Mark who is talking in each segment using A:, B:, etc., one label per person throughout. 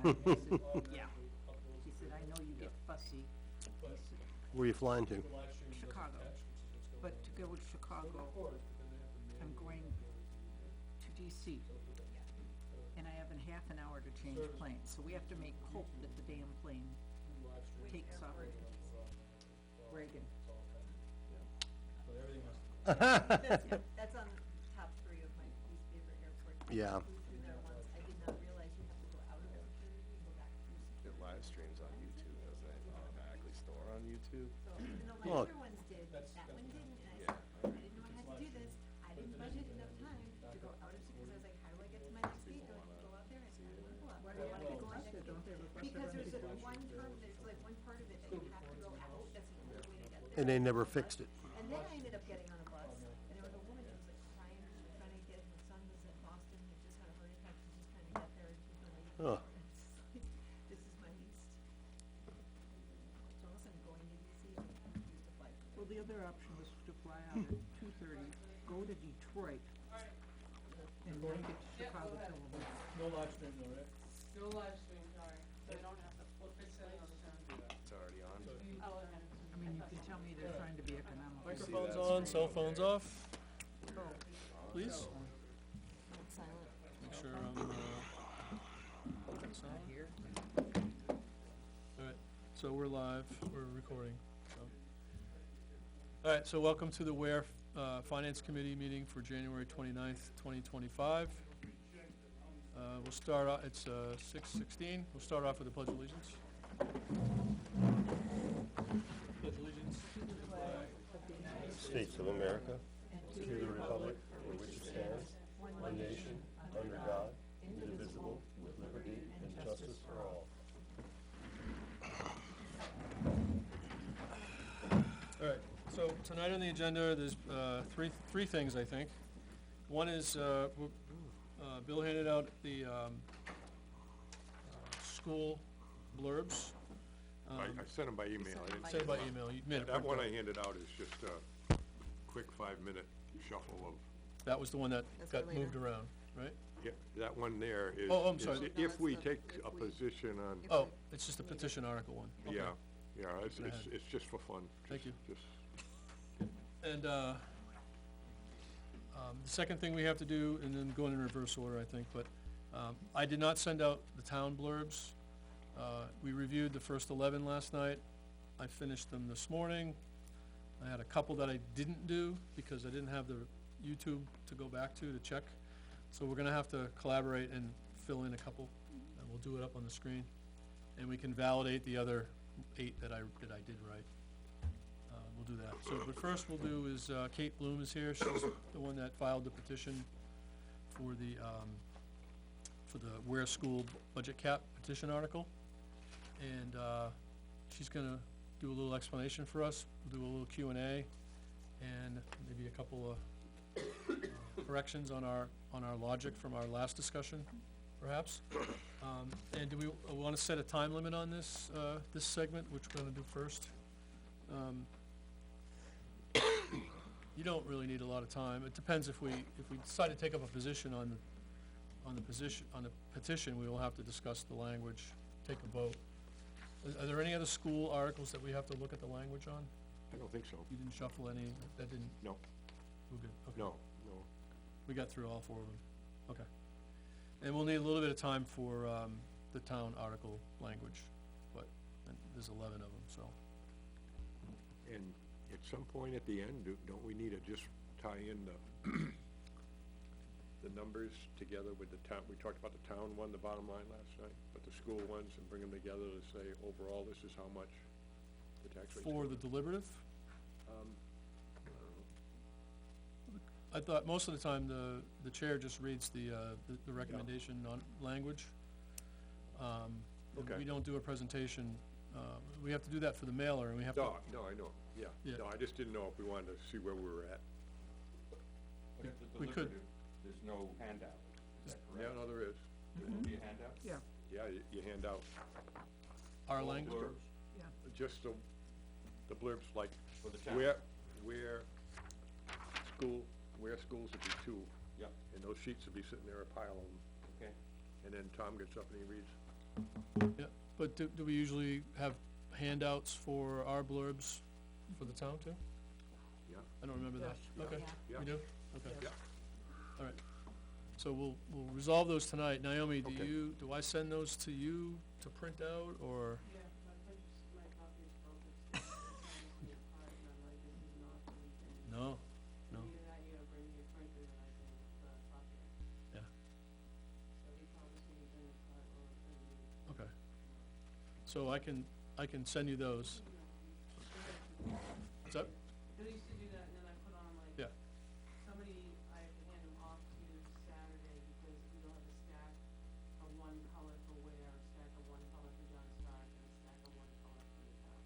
A: Yeah. He said, I know you get fussy. He said,
B: Where are you flying to?
A: Chicago. But to go to Chicago, I'm going to DC. And I have a half an hour to change planes, so we have to make hope that the damn plane takes off Reagan.
C: That's on top 3 of my least favorite airports.
B: Yeah.
C: I flew through there once. I did not realize you have to go out of security and go back through
D: It
C: security.
D: live streams on YouTube, doesn't it? Automatically store on YouTube.
C: So even though my
B: Well,
C: other ones did, that one didn't, and I said, I didn't know I had to do this. I didn't budget enough time to go out of security, because I was like, how do I get to my next gate? They're like, go out there. I said, I don't wanna go out
A: Why
C: there. I
A: do
C: wanna
A: you
C: get to my
A: bus
C: next
A: it? Don't they have a bus
C: gate.
A: that
C: Because
A: runs
C: there's
A: before?
C: one term, there's like one part of it that you have to go out. That's the only way to get there.
B: And they never fixed it.
C: And then I ended up getting on a bus, and there was a woman who was like crying, she was trying to get, her son was in Boston, had just had a heart attack, she was just trying to get there, and she was gonna leave.
B: Huh.
C: This is my least. So listen, going to DC, I used to fly.
A: Well, the other option was to fly out at 2:30, go to Detroit, and then get to Chicago till about.
E: No live stream though, right?
F: No live stream, sorry, so I don't have to flip it to the other channel.
D: It's already on.
F: Oh, okay.
A: I mean, you can tell me they're trying to be economical.
E: Microphones
D: that
E: on,
D: screen?
E: cell phones off,
A: Oh,
E: please.
C: It's silent.
E: Make sure
A: it's not here.
E: alright, so we're live, we're recording, so. Alright, so welcome to the Ware, Finance Committee meeting for January 29th, 2025. We'll start off, it's, 6:16, we'll start off with the Pledge of Allegiance. Pledge allegiance to the flag.
B: States of America, to the republic for which it stands, one nation, under God, indivisible, with liberty and justice for all.
E: Alright, so tonight on the agenda, there's three things, I think. One is, Bill handed out the school blurbs.
G: I sent them by email. I didn't
E: Sent it by email, you made it.
G: That one I handed out is just a quick 5-minute shuffle of,
E: That was the one that
C: That's
E: got
C: for later.
E: moved around, right?
G: yeah, that one there is.
E: Oh, I'm
G: is
E: sorry.
G: If we
C: that's the-
G: take a
C: if we-
G: position on,
E: Oh, it's just a petition article one. Okay.
G: yeah, it's just for fun.
E: Thank you.
G: Just,
E: And, the second thing we have to do, and then going in reverse order, I think, but, I did not send out the town blurbs. We reviewed the first 11 last night. I finished them this morning. I had a couple that I didn't do because I didn't have the YouTube to go back to check. So we're gonna have to collaborate and fill in a couple, and we'll do it up on the screen. And we can validate the other 8 that I did right. We'll do that. So, but first we'll do is, Kate Bloom is here. She's the one that filed the petition for the Ware School Budget Cap petition article. And, she's gonna do a little explanation for us. We'll do a little Q&A and maybe a couple of corrections on our logic from our last discussion, perhaps. And do we wanna set a time limit on this, this segment, which we're gonna do first? You don't really need a lot of time. It depends if we decide to take up a position on the petition, we will have to discuss the language, take a vote. Are there any other school articles that we have to look at the language on?
G: I don't think so.
E: You didn't shuffle any, that didn't,
G: No,
E: we're good, okay.
G: no.
E: We got through all 4 of them, okay. And we'll need a little bit of time for, the town article language, but there's 11 of them, so.
G: And at some point at the end, don't we need to just tie in the numbers together with the town? We talked about the town one, the bottom line last night, but the school ones, and bring them together to say, overall, this is how much the tax rate.
E: For the deliberative,
G: I don't know.
E: I thought most of the time the chair just reads the recommendation on language. And
G: Okay.
E: we don't do a presentation, we have to do that for the mailer, and we have to.
G: No, I know, yeah.
E: Yeah.
G: No, I just didn't know if we wanted to see where we were at.
E: We could.
H: There's no handout, is that
G: Yeah,
H: correct?
G: no, there is.
H: There will be a handout?
A: Yeah,
G: Yeah, you hand out
E: Our
H: All
E: language,
H: blurbs
A: yeah.
G: just the blurbs, like
H: For the town?
G: where schools would be 2.
H: Yep,
G: And those sheets would be sitting there, a pile of them.
H: okay.
G: And then Tom gets up and he reads
E: but do we usually have handouts for our blurbs for the town too?
G: Yeah.
E: I don't remember that.
G: Yeah.
E: Okay,
G: Yeah.
E: we do? Okay.
G: Yeah.
E: All right. So we'll resolve those tonight. Naomi,
G: Okay.
E: do I send those to you to print out, or?
F: Yeah, my printers, my copy is broken, so it's falling apart, and I'm like, this is not the weekend.
E: No, no,
F: Either that, you gotta bring me a printer and I can, copy it.
E: yeah,
F: So he promised me he's gonna start on,
E: okay. So I can send you those. What's up?
F: I used to do that, and then I put on like,
E: Yeah.
F: somebody, I have to hand them off to Saturday, because we don't have a stack of one color for Ware, a stack of one color for John Stark, and a stack of one color for the town.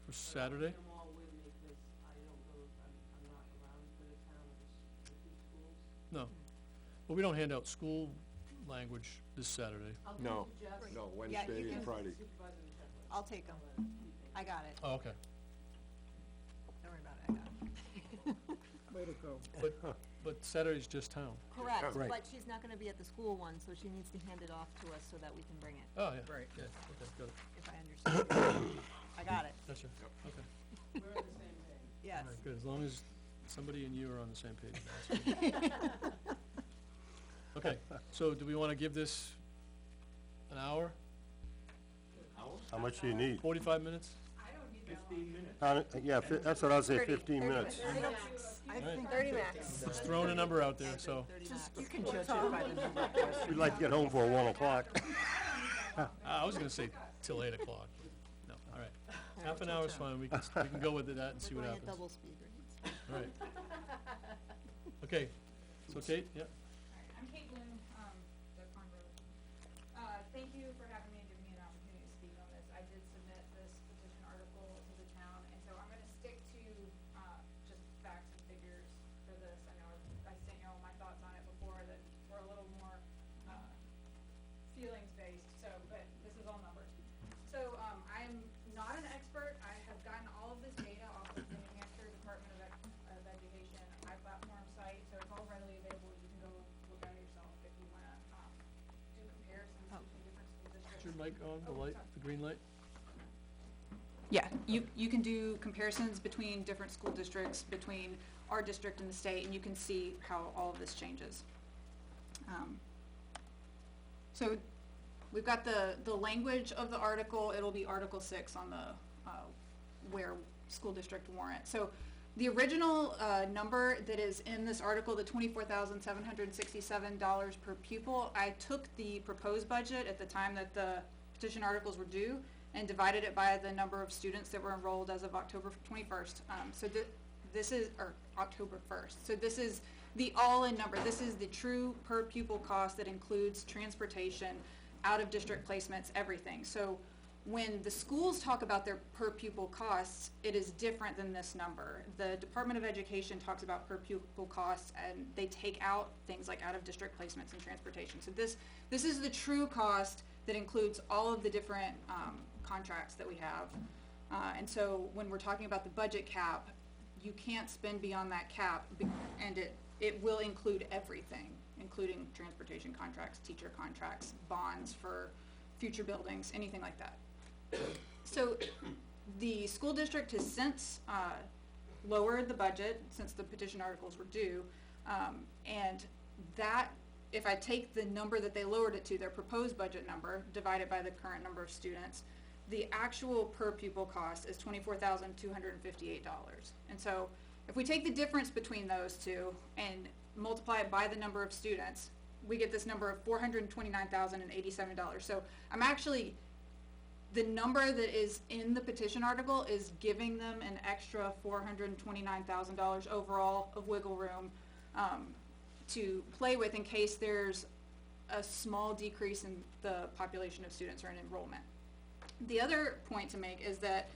E: For
F: But I'll
E: Saturday?
F: take them all with me, cause I don't go, I'm not around for the town, I just, the two schools.
E: No. Well, we don't hand out school language this Saturday.
F: I'll
G: No,
F: give it to Jeff.
G: no,
A: Yeah, you
G: Wednesday and
A: can-
G: Friday.
F: Supervisor and checklist.
A: I'll take 'em. I got it.
E: Oh, okay.
A: Don't worry about it, I got it. Way to go.
E: But Saturday's just town.
I: Correct,
B: Right.
I: but she's not gonna be at the school one, so she needs to hand it off to us so that we can bring it,
E: Oh, yeah.
A: Right.
E: Yeah, okay, got it.
A: If I understand.
I: I got it.
E: Gotcha. Okay.
F: We're on the same page.
A: Yes.
E: All right, good, as long as somebody and you are on the same page. That's good. Okay, so do we wanna give this an hour,
B: How much do you need?
E: 45 minutes?
B: Yeah, that's what I was saying, 15 minutes.
A: I think
I: 30 max.
E: Just throwing a number out there, so,
A: you can judge it by the number of questions.
B: We'd like to get home for 1 o'clock.
E: I was gonna say till 8 o'clock. No, all right. Half an hour's fine, we can go with that and see
I: We're
E: what
I: going at
E: happens.
I: double speed grades.
E: All right. Okay, so Kate, yeah,
J: I'm Kate Bloom, the Congress. Thank you for having me and giving me an opportunity to speak on this. I did submit this petition article to the town, and so I'm gonna stick to, just facts and figures for this. I know I sent you all my thoughts on it before that were a little more, feelings-based, so, but this is all numbers. So, I'm not an expert. I have gotten all of this data off of the New Hampshire Department of Education iPlatform site, so it's all readily available. You can go look at it yourself if you wanna, do comparisons between different school districts.
E: is your mic on, the
J: Oh,
E: light,
J: sorry.
E: the green light?
J: Yeah, you can do comparisons between different school districts, between our district and the state, and you can see how all of this changes. So, we've got the language of the article. It'll be Article 6 on the, where school district warrant. So, the original, number that is in this article, the $24,767 per pupil, I took the proposed budget at the time that the petition articles were due and divided it by the number of students that were enrolled as of October 21st. So this is, or October 1st. So this is the all-in number. This is the true per pupil cost that includes transportation, out-of-district placements, everything. So when the schools talk about their per pupil costs, it is different than this number. The Department of Education talks about per pupil costs, and they take out things like out-of-district placements and transportation. So this is the true cost that includes all of the different contracts that we have. And so when we're talking about the budget cap, you can't spend beyond that cap, and it will include everything, including transportation contracts, teacher contracts, bonds for future buildings, anything like that. So the school district has since lowered the budget since the petition articles were due, and that, if I take the number that they lowered it to, their proposed budget number, divided by the current number of students, the actual per pupil cost is $24,258. And so if we take the difference between those two and multiply it by the number of students, we get this number of $429,087. So I'm actually, the number that is in the petition article is giving them an extra $429,000 overall of wiggle room to play with in case there's a small decrease in the population of students or in enrollment. The other point to make is that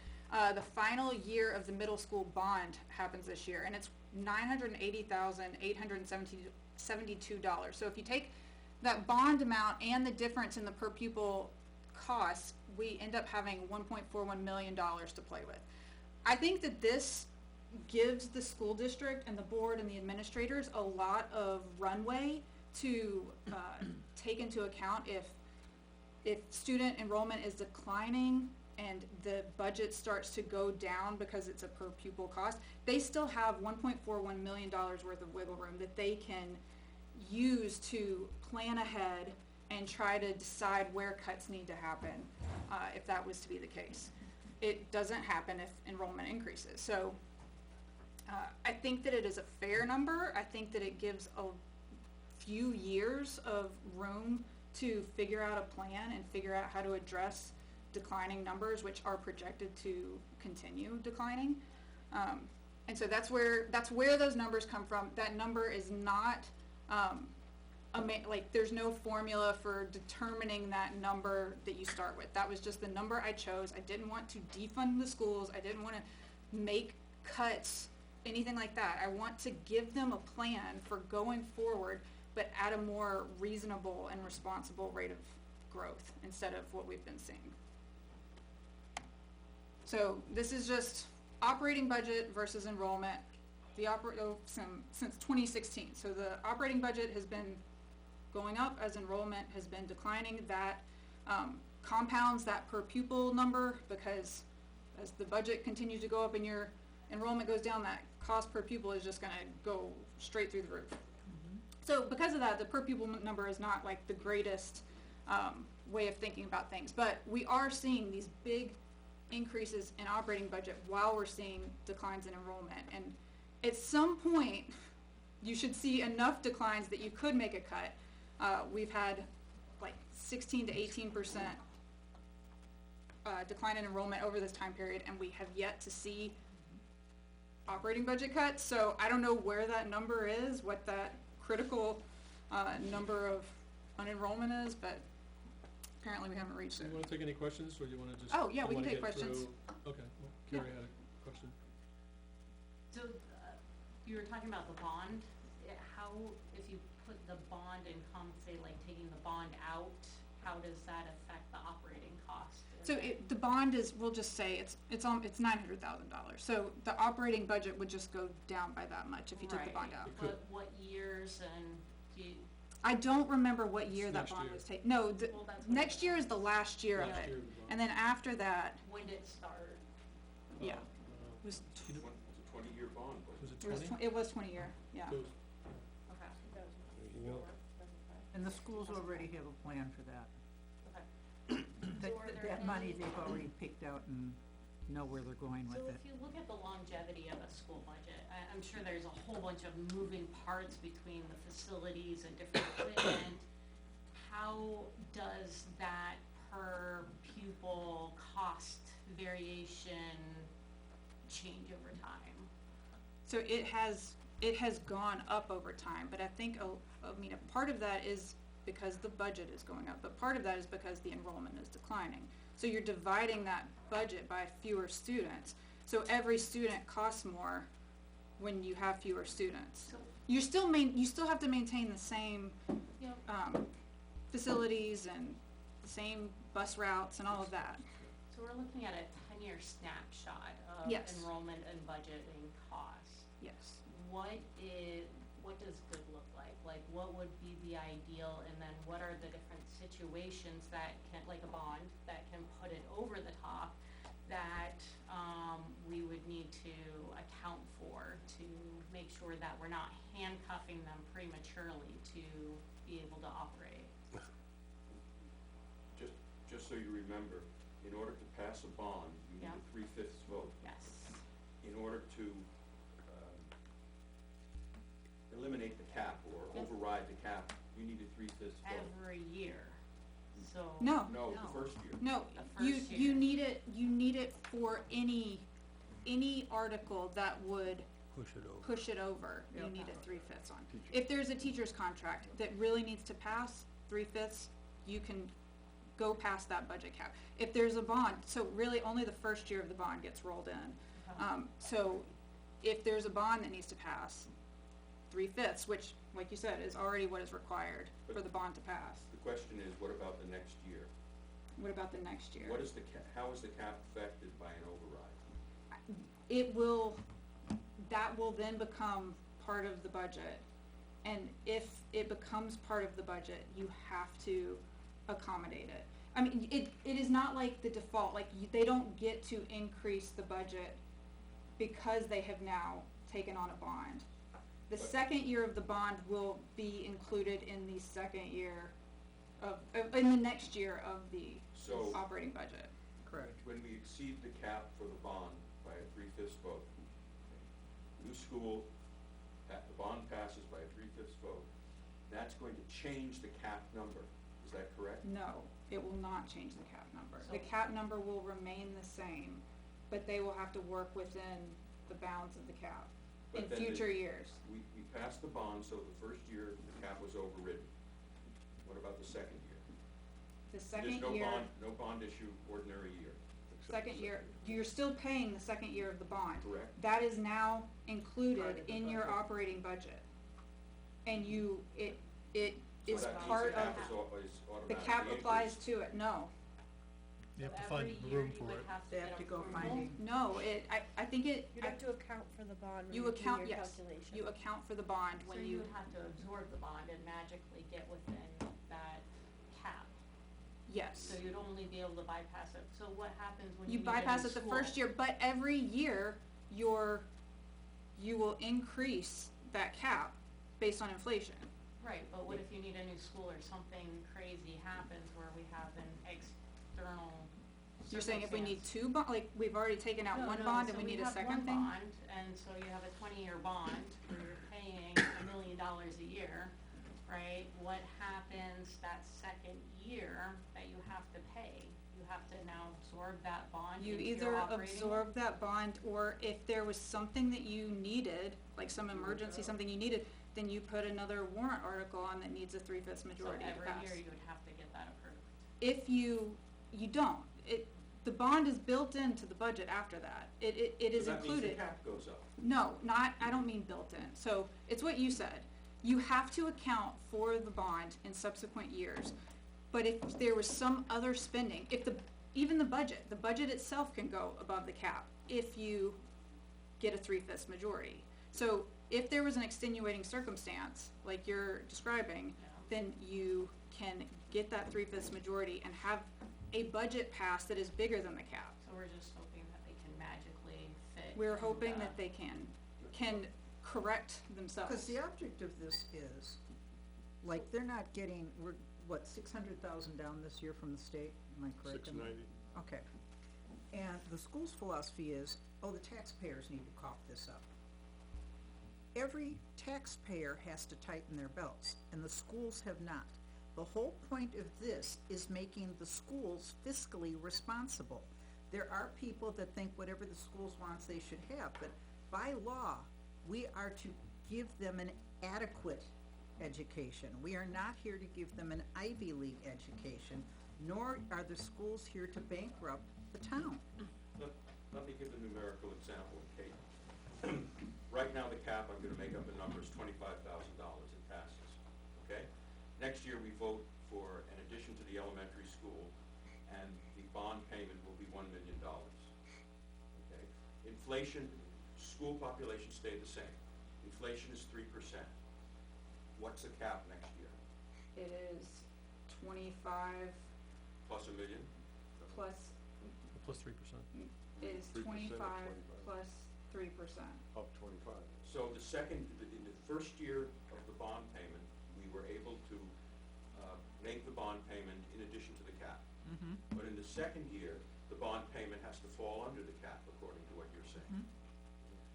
J: the final year of the middle school bond happens this year, and it's $980,872. So if you take that bond amount and the difference in the per pupil costs, we end up having $1.41 million to play with. I think that this gives the school district and the board and the administrators a lot of runway to take into account if if student enrollment is declining and the budget starts to go down because it's a per pupil cost, they still have $1.41 million worth of wiggle room that they can use to plan ahead and try to decide where cuts need to happen, if that was to be the case. It doesn't happen if enrollment increases. So I think that it is a fair number. I think that it gives a few years of room to figure out a plan and figure out how to address declining numbers, which are projected to continue declining. And so that's where those numbers come from. That number is not, like, there's no formula for determining that number that you start with. That was just the number I chose. I didn't want to defund the schools. I didn't want to make cuts, anything like that. I want to give them a plan for going forward, but at a more reasonable and responsible rate of growth instead of what we've been seeing. So this is just operating budget versus enrollment. Since 2016. So the operating budget has been going up as enrollment has been declining. That compounds that per pupil number, because as the budget continues to go up and your enrollment goes down, that cost per pupil is just going to go straight through the roof. So because of that, the per pupil number is not like the greatest way of thinking about things. But we are seeing these big increases in operating budget while we're seeing declines in enrollment. And at some point, you should see enough declines that you could make a cut. We've had like 16 to 18% decline in enrollment over this time period, and we have yet to see operating budget cuts. So I don't know where that number is, what that critical number of unenrollment is, but apparently we haven't reached
E: Do
J: it.
E: you wanna take any questions, or do you wanna just?
J: Oh, yeah,
E: you
J: we can
E: wanna
J: take
E: get
J: questions.
E: through- Okay, well, Carrie had a question.
F: So, you were talking about the bond, how, if you put the bond in say like taking the bond out, how does that affect the operating cost?
J: So the bond is, we'll just say it's $900,000. So the operating budget would just go down by that much if you took the bond out.
F: But what years and do you,
J: I don't remember what year
E: It's
J: that
E: next
J: bond
E: year.
J: was taken. No,
F: Well, that's what
J: next year is the last year of
E: Last
J: it.
E: year of the bond.
J: And then after that,
F: when did it start?
J: yeah,
E: Uh,
J: it was,
H: It's a 20-year bond, but
E: Was it 20?
J: it was 20 year, yeah.
E: Those-
F: Okay.
B: There you go.
A: And the schools already have a plan for that.
F: Okay.
A: That,
F: So are there
A: that money
F: any-
A: they've already picked out and know where they're going with
F: So
A: it.
F: if you look at the longevity of a school budget, I'm sure there's a whole bunch of moving parts between the facilities and different equipment. How does that per pupil cost variation change over time?
J: So it has gone up over time, but I think, I mean, a part of that is because the budget is going up, but part of that is because the enrollment is declining. So you're dividing that budget by fewer students. So every student costs more when you have fewer students.
F: So,
J: You still have to maintain the same,
F: you know,
J: facilities and the same bus routes and all of that.
F: so we're looking at a 10-year snapshot of
J: Yes.
F: enrollment and budgeting costs.
J: Yes.
F: What does good look like? Like, what would be the ideal, and then what are the different situations that can, like a bond, that can put it over the top, that, we would need to account for to make sure that we're not handcuffing them prematurely to be able to operate?
H: just so you remember, in order to pass a bond, you need
F: Yeah.
H: a 3/5 vote.
F: Yes.
H: In order to eliminate the cap or
F: Yeah.
H: override the cap, you need a 3/5 vote.
F: Every year, so.
J: No.
H: No,
F: No.
H: the first year.
J: No,
F: The
J: you
F: first
J: you
F: year.
J: need it for any article that would push it over. You
A: Yep.
J: need a 3/5 on. If there's a teacher's contract that really needs to pass 3/5, you can go past that budget cap. If there's a bond, so really only the first year of the bond gets rolled in. So if there's a bond that needs to pass, 3/5, which, like you said, is already what is required for the bond to pass.
H: The question is, what about the next year?
J: What about the next year?
H: What is how is the cap affected by an override?
J: That will then become part of the budget. And if it becomes part of the budget, you have to accommodate it. I mean, it is not like the default, like, they don't get to increase the budget because they have now taken on a bond. The second year of the bond will be included in the second year in the next year of the
H: So-
J: operating budget.
A: Correct.
H: When we exceed the cap for the bond by a 3/5 vote, new school, the bond passes by a 3/5 vote, that's going to change the cap number, is that correct?
J: No, it will not change the cap number. The
F: So-
J: cap number will remain the same, but they will have to work within the bounds of the cap
H: But
J: in
H: then
J: future years.
H: We passed the bond, so the first year, the cap was overridden. What about the second year?
J: The second
H: There's
J: year,
H: no bond issue, ordinary year,
J: second year, you're still paying the second year of the bond.
H: correct?
J: That is now
A: Part
J: included
A: of the
J: in your
A: budget.
J: operating budget. And it
H: So
J: is
H: that means
J: part
H: the
J: of,
H: cap is
J: the
H: automatically
J: cap applies
H: increased.
J: to it, no.
E: You have
F: So
E: to find
F: every
E: the
F: year
E: room
F: you
E: for
F: would
E: it.
F: have to
A: They have
F: get
A: to go
F: approval.
A: finding,
J: No, I think it,
I: You'd have to account for the bond when
J: you
I: you do
J: account,
I: your
J: yes,
I: calculation.
J: you account for the bond
F: So
J: when
F: you
J: you,
F: would have to absorb the bond and magically get within that cap.
J: yes.
F: So you'd only be able to bypass it. So what happens when you
J: You
F: need a new
J: bypass it the
F: school?
J: first year, but every year, you will increase that cap based on inflation.
F: Right, but what if you need a new school or something crazy happens where we have an external
J: You're saying if we need
F: circumstance?
J: two bond, like, we've already taken out one bond and we need a second thing?
F: So we have one bond, and so you have a 20-year bond where you're paying $1 million a year, right? What happens that second year that you have to pay? You have to now absorb that bond
J: You
F: into your
J: either
F: operating?
J: absorb that bond, or if there was something that you needed, like some emergency, something you needed, then you put another warrant article on that needs a 3/5
F: So
J: majority to
F: every
J: pass.
F: year you would have to get that approved.
J: If you don't, the bond is built into the budget after that. It is
H: So that means
J: included.
H: the cap goes up.
J: No, I don't mean built in. So it's what you said. You have to account for the bond in subsequent years. But if there was some other spending, even the budget itself can go above the cap if you get a 3/5 majority. So if there was an extenuating circumstance, like you're describing,
F: Yeah.
J: then you can get that 3/5 majority and have a budget pass that is bigger than the cap.
F: So we're just hoping that they can magically fit.
J: We're
F: in
J: hoping that they can correct themselves.
A: because the object of this is, like, they're not getting, we're, what, 600,000 down this year from the state, am I correct?
G: 690.
A: Okay. And the school's philosophy is, oh, the taxpayers need to cough this up. Every taxpayer has to tighten their belts, and the schools have not. The whole point of this is making the schools fiscally responsible. There are people that think whatever the schools wants, they should have, but by law, we are to give them an adequate education. We are not here to give them an Ivy League education, nor are the schools here to bankrupt the town.
H: Let me give a numerical example, Kate. Right now, the cap, I'm gonna make up a number, is $25,000, it passes, okay? Next year, we vote for an addition to the elementary school, and the bond payment will be $1 million, okay? Inflation, school population stayed the same. Inflation is 3%. What's the cap next year?
J: It is 25
H: Plus $1 million?
J: plus,
E: Plus 3%.
J: is
G: 3% or
J: 25
G: 25?
J: plus 3%.
G: Up 25.
H: So in the first year of the bond payment, we were able to make the bond payment in addition to the cap. But in the second year, the bond payment has to fall under the cap, according to what you're saying.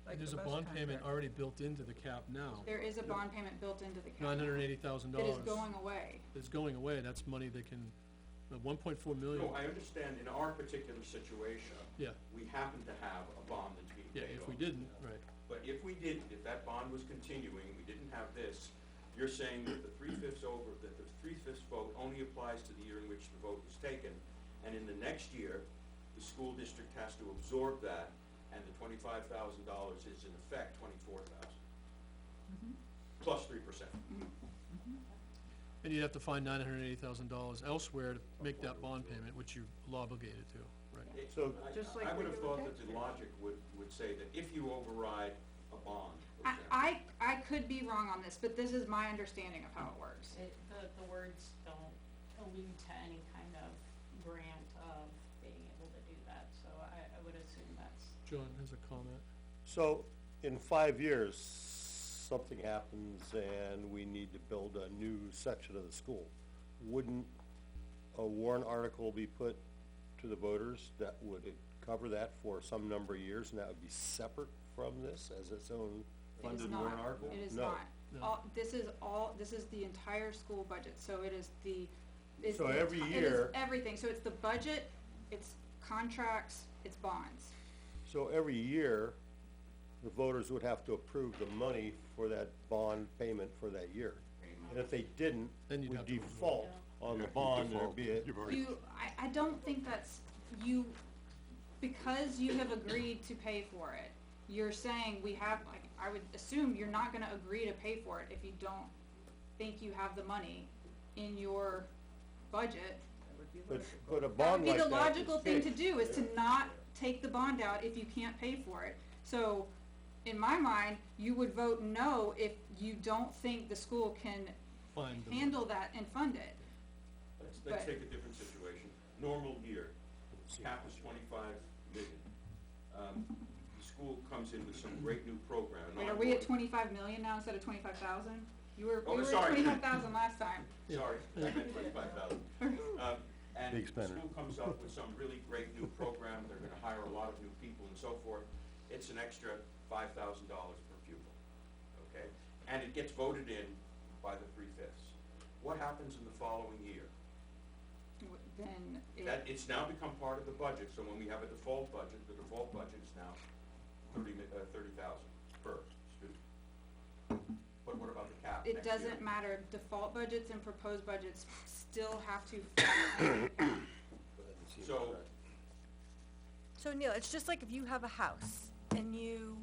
A: Like
E: There's
A: the
E: a
A: bus
E: bond payment
A: contract.
E: already built into the cap now,
J: There is a bond payment built into the cap.
E: $980,000.
J: That is going away.
E: It's going away, that's money they can, the 1.4 million.
H: No, I understand in our particular situation,
E: Yeah,
H: we happen to have a bond that's being
E: yeah,
H: paid
E: if we
H: off.
E: didn't, right.
H: But if we didn't, if that bond was continuing, we didn't have this, you're saying that the 3/5 vote only applies to the year in which the vote was taken, and in the next year, the school district has to absorb that, and the $25,000 is in effect $24,000. Plus 3%.
E: And you'd have to find $980,000 elsewhere to make that bond payment, which you're obligated to, right?
B: So-
A: Just like
H: I would have
A: regular
H: thought that the
A: taxpayers.
H: logic would say that if you override a bond, for example.
J: I could be wrong on this, but this is my understanding of how it works.
F: The words don't allude to any kind of grant of being able to do that, so I would assume that's.
E: John has a comment.
B: So, in 5 years, something happens and we need to build a new section of the school. Wouldn't a warrant article be put to the voters that would cover that for some number of years, and that would be separate from this as its own
J: It is
B: funded
J: not,
B: warrant article?
J: it is
B: No.
J: not.
E: No.
J: This is the entire school budget, so it is it's
B: So
J: the
B: every
J: it is
B: year-
J: everything, so it's the budget, it's contracts, it's bonds.
B: So every year, the voters would have to approve the money for that bond payment for that year. And if they didn't,
E: Then you'd
B: we
E: have to vote.
B: default on the bond, and there'd be a,
J: I don't think that's, because you have agreed to pay for it, you're saying we have, like, I would assume you're not gonna agree to pay for it if you don't think you have the money in your budget.
B: but a
J: That would
B: bond
J: be
B: like
J: the
B: that
J: logical
B: is
J: thing to
B: fixed.
J: do, is to not take the bond out if you can't pay for it. So, in my mind, you would vote no if you don't think the school can
E: Fine.
J: handle that and fund it.
H: Let's
J: But-
H: take a different situation. Normal year, cap is 25 million. The school comes in with some great new program.
J: Wait, are we at 25 million now instead of 25,000? We were at
H: sorry.
J: 25,000 last time.
H: Sorry, I meant 25,000. And
B: Big
H: the
B: spender.
H: school comes up with some really great new program, they're gonna hire a lot of new people and so forth. It's an extra $5,000 per pupil, okay? And it gets voted in by the 3/5. What happens in the following year?
J: Then
H: That, it's now become part of the budget, so when we have a default budget, the default budget is now 30,000 per student. But what about the cap
J: it
H: next year?
J: doesn't matter. Default budgets and proposed budgets still have to factor in.
H: So,
C: So Neil, it's just like if you have a house and you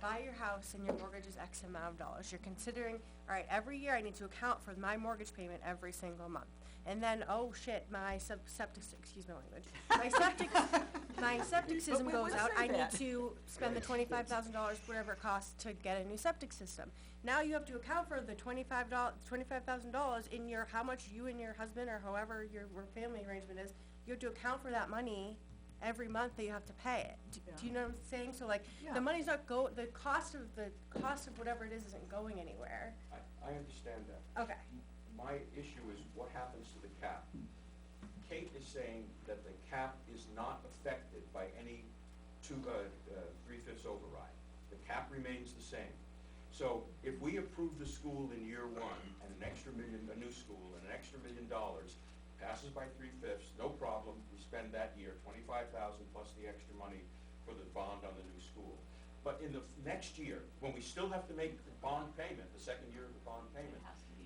C: buy your house and your mortgage is X amount of dollars, you're considering, all right, every year I need to account for my mortgage payment every single month. And then, oh shit, my septic, excuse my language, my septic system
A: we
C: goes
A: would
C: out,
A: say
C: I need
A: that.
C: to spend the $25,000, whatever it costs to get a new septic system. Now you have to account for the $25,000 in your, how much you and your husband or however your family arrangement is, you have to account for that money every month that you have to pay it. Do you know what I'm saying? So like,
A: Yeah.
C: the money's not the cost of whatever it is isn't going anywhere.
H: I understand that.
C: Okay.
H: My issue is what happens to the cap. Kate is saying that the cap is not affected by any 3/5 override. The cap remains the same. So if we approve the school in year one and a new school and an extra $1 million passes by 3/5, no problem, we spend that year 25,000 plus the extra money for the bond on the new school. But in the next year, when we still have to make the bond payment, the second year of the bond payment,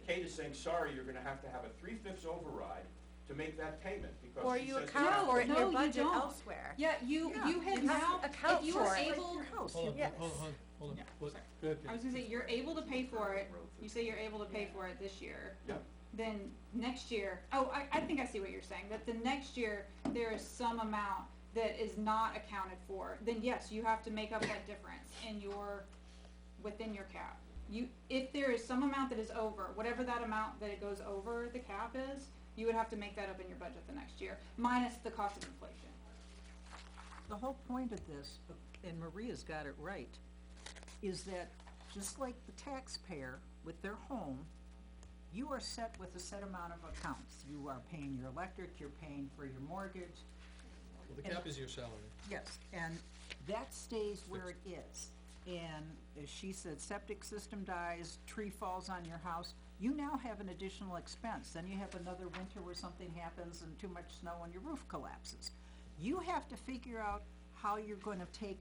H: Kate is saying, sorry, you're gonna have to have a 3/5 override to make that payment, because
C: Or
H: she
C: you
H: says.
C: account for it in
J: No,
C: your
J: you
C: budget
J: don't.
C: elsewhere.
J: Yeah, you have
C: You have
J: now,
C: to account
J: if you
C: for
J: were
C: it.
J: able,
E: Hold on,
C: Yes.
E: hold on.
J: Yeah,
E: What-
J: sorry.
E: go ahead,
J: I was
E: Pete.
J: gonna say, you're able to pay for it, you say you're able to pay for it this year.
H: Yeah.
J: Then next year, I think I see what you're saying, that the next year, there is some amount that is not accounted for, then yes, you have to make up that difference within your cap. If there is some amount that is over, whatever that amount that it goes over the cap is, you would have to make that up in your budget the next year, minus the cost of inflation.
A: The whole point of this, and Maria's got it right, is that just like the taxpayer with their home, you are set with a set amount of accounts. You are paying your electric, you're paying for your mortgage.
E: Well, the cap is your salary.
A: Yes, and that stays where it is. And as she said, septic system dies, tree falls on your house, you now have an additional expense. Then you have another winter where something happens and too much snow and your roof collapses. You have to figure out how you're gonna take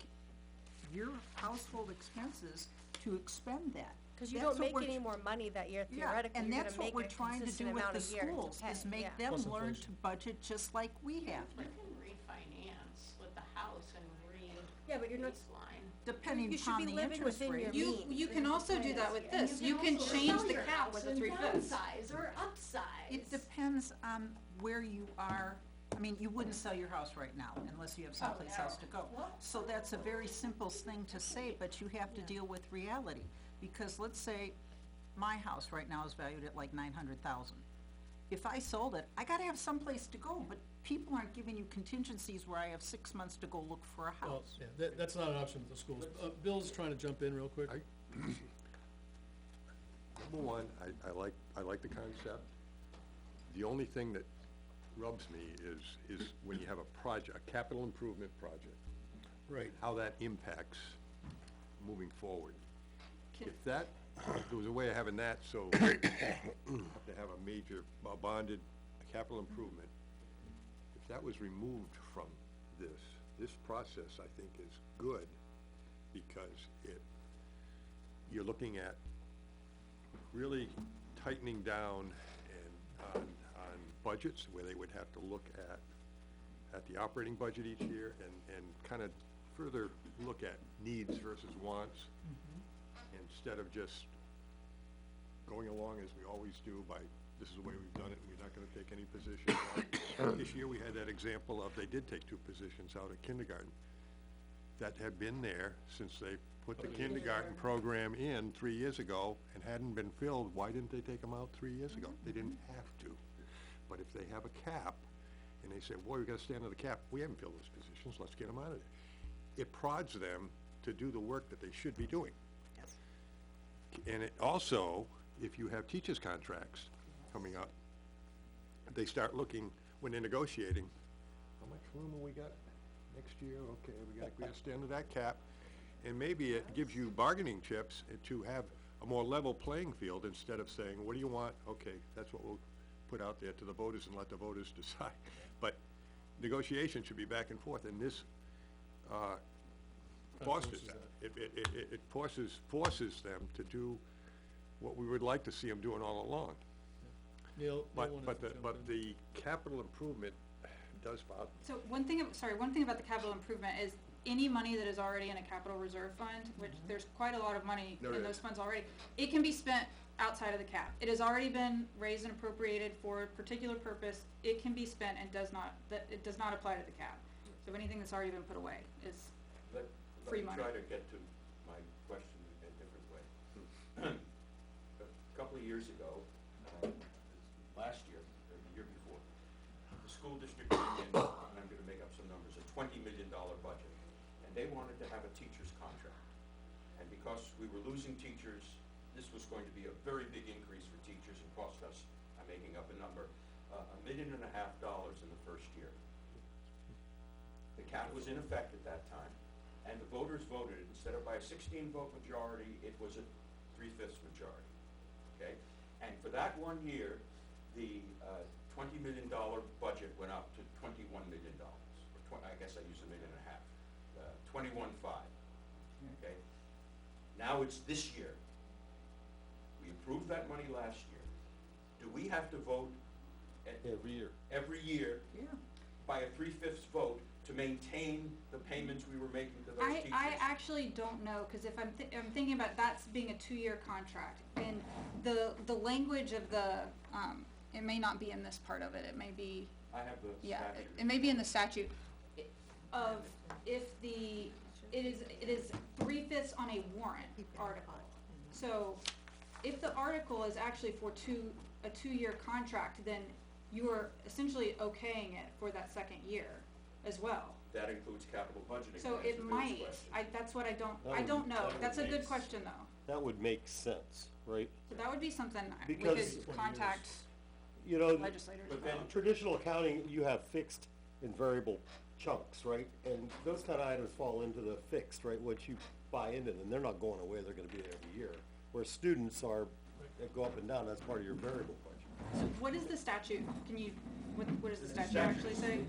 A: your household expenses to expend that.
C: Cause you
A: That's
C: don't
A: what
C: make
A: we're
C: any more money that year
A: Yeah,
C: theoretically,
A: and
C: you're
A: that's
C: gonna
A: what we're
C: make a
A: trying to
C: consistent
A: do with
C: amount
A: the
C: a year to
A: schools,
C: pay,
A: is make
C: yeah.
A: them
E: Plus
A: learn to
E: inflation.
A: budget just like we have,
F: You can refinance with the house and
C: Yeah, but you're not,
F: baseline.
A: depending
C: You should
A: upon
C: be
A: the
C: living
A: interest
C: within your
A: rate.
J: You can also do that with this, you can change the cap with a 3/5.
C: downsize or upsize.
A: It depends on where you are. I mean, you wouldn't sell your house right now unless you have someplace else to go. So that's a very simple thing to say, but you have to deal with reality. Because let's say my house right now is valued at like 900,000. If I sold it, I gotta have someplace to go, but people aren't giving you contingencies where I have 6 months to go look for a
E: Well,
A: house.
E: yeah, that's not an option with the schools. Bill's trying to jump in real quick.
G: Number one, I like the concept. The only thing that rubs me is when you have a project, a capital improvement project,
B: Right.
G: how that impacts moving forward.
J: Can-
G: If that, if there was a way of having that, so you have to have a major bonded capital improvement, if that was removed from this process, I think is good, because you're looking at really tightening down on budgets, where they would have to look at the operating budget each year and kind of further look at needs versus wants, instead of just going along as we always do by, this is the way we've done it, and we're not gonna take any positions out. This year, we had that example of, they did take 2 positions out at kindergarten that had been there since they put the kindergarten program in 3 years ago and hadn't been filled. Why didn't they take them out 3 years ago? They didn't have to. But if they have a cap, and they say, boy, we gotta stand on the cap, we haven't filled those positions, let's get them out of there. It prods them to do the work that they should be doing.
A: Yes.
G: And it also, if you have teachers' contracts coming up, they start looking, when they're negotiating, how much room have we got next year? Okay, we gotta stand to that cap. And maybe it gives you bargaining chips to have a more level playing field, instead of saying, what do you want? Okay, that's what we'll put out there to the voters and let the voters decide. But negotiation should be back and forth, and this fosters that. It forces them to do what we would like to see them doing all along.
E: Neil wanted to
G: But
E: jump in.
G: the capital improvement does bother.
J: So one thing about the capital improvement is any money that is already in a capital reserve fund, which there's quite a lot of money
G: There
J: in
G: is.
J: those funds already, it can be spent outside of the cap. It has already been raised and appropriated for a particular purpose. It can be spent and it does not apply to the cap. So anything that's already been put away is free money.
H: Let me try to get to my question a different way. A couple of years ago, last year, or the year before, the school district came in, and I'm gonna make up some numbers, a $20 million budget, and they wanted to have a teacher's contract. And because we were losing teachers, this was going to be a very big increase for teachers and cost us, I'm making up a number, $1.5 million in the first year. The cap was in effect at that time, and the voters voted, instead of by a 16-vote majority, it was a 3/5 majority, okay? And for that 1 year, the $20 million budget went up to $21 million, or I guess I used $1.5 million, 21.5, okay? Now it's this year. We approved that money last year. Do we have to vote
B: Every year.
H: every year
A: Yeah.
H: by a 3/5 vote to maintain the payments we were making to those teachers?
J: I actually don't know, cause if I'm thinking about that's being a 2-year contract, and the language of the, it may not be in this part of it, it may be,
H: I have the
J: yeah,
H: statute.
J: it may be in the statute, of if it is 3/5 on a warrant article. So, if the article is actually for a 2-year contract, then you are essentially okaying it for that second year as well.
H: That includes capital budgeting.
J: So
H: That's
J: it
H: the Bill's
J: might,
H: question.
J: that's what I
B: That
J: don't
B: would-
J: know,
B: that would
J: that's a
B: make
J: good
B: s-
J: question though.
B: That would make sense, right?
J: So that would be something we
B: Because-
J: could contact
B: You know,
J: legislators
H: But
J: about.
H: then-
B: traditional accounting, you have fixed and variable chunks, right? And those kind of items fall into the fixed, right? Once you buy into them, they're not going away, they're gonna be there every year. Where students are, they go up and down, that's part of your variable budget.
J: So what is the statute, what does the statute
H: statute-
J: actually say?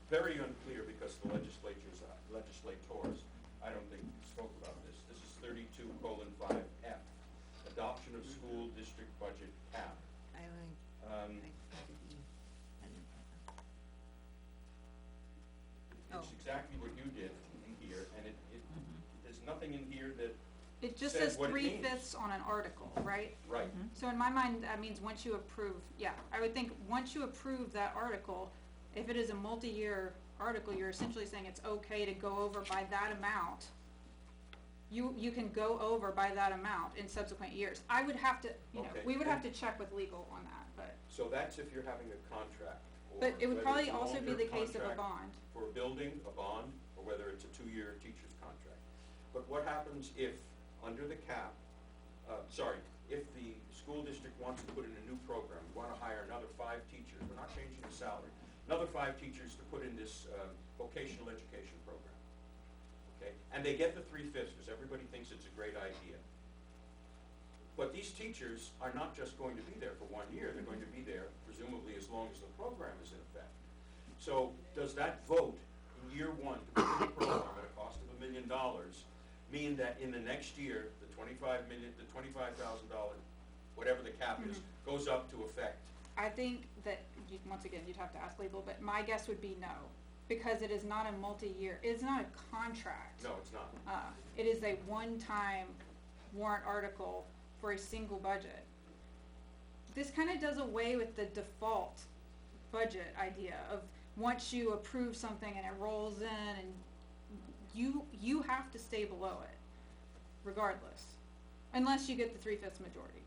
H: Very unclear because the legislators, I don't think spoke about this. This is 32:5F, adoption of school district budget cap. It's exactly what you did in here, and there's nothing in here that,
J: It just
H: Says
J: says
H: what it means.
J: 3/5 on an article, right?
H: right,
J: So in my mind, that means once you approve, yeah, I would think, once you approve that article, if it is a multi-year article, you're essentially saying it's okay to go over by that amount. You can go over by that amount in subsequent years. I would have to,
H: Okay.
J: we would have to check with legal on that, but,
H: so that's if you're having a contract
C: But it would
H: whether
C: probably
H: it's a
C: also be the
H: long-term
C: case of a
H: contract
C: bond.
H: for a building, a bond, or whether it's a 2-year teacher's contract. But what happens if, under the cap, if the school district wants to put in a new program, we wanna hire another 5 teachers, we're not changing the salary, another 5 teachers to put in this, vocational education program, okay? And they get the 3/5, because everybody thinks it's a great idea. But these teachers are not just going to be there for 1 year, they're going to be there presumably as long as the program is in effect. So does that vote in year 1 to put in the program at a cost of $1 million mean that in the next year, the $25,000, whatever the cap is, goes up to effect?
J: I think that, once again, you'd have to ask legal, but my guess would be no, because it is not a multi-year, it's not a contract.
H: No, it's not.
J: It is a one-time warrant article for a single budget. This kinda does away with the default budget idea of once you approve something and it rolls in and you have to stay below it, regardless, unless you get the 3/5 majority.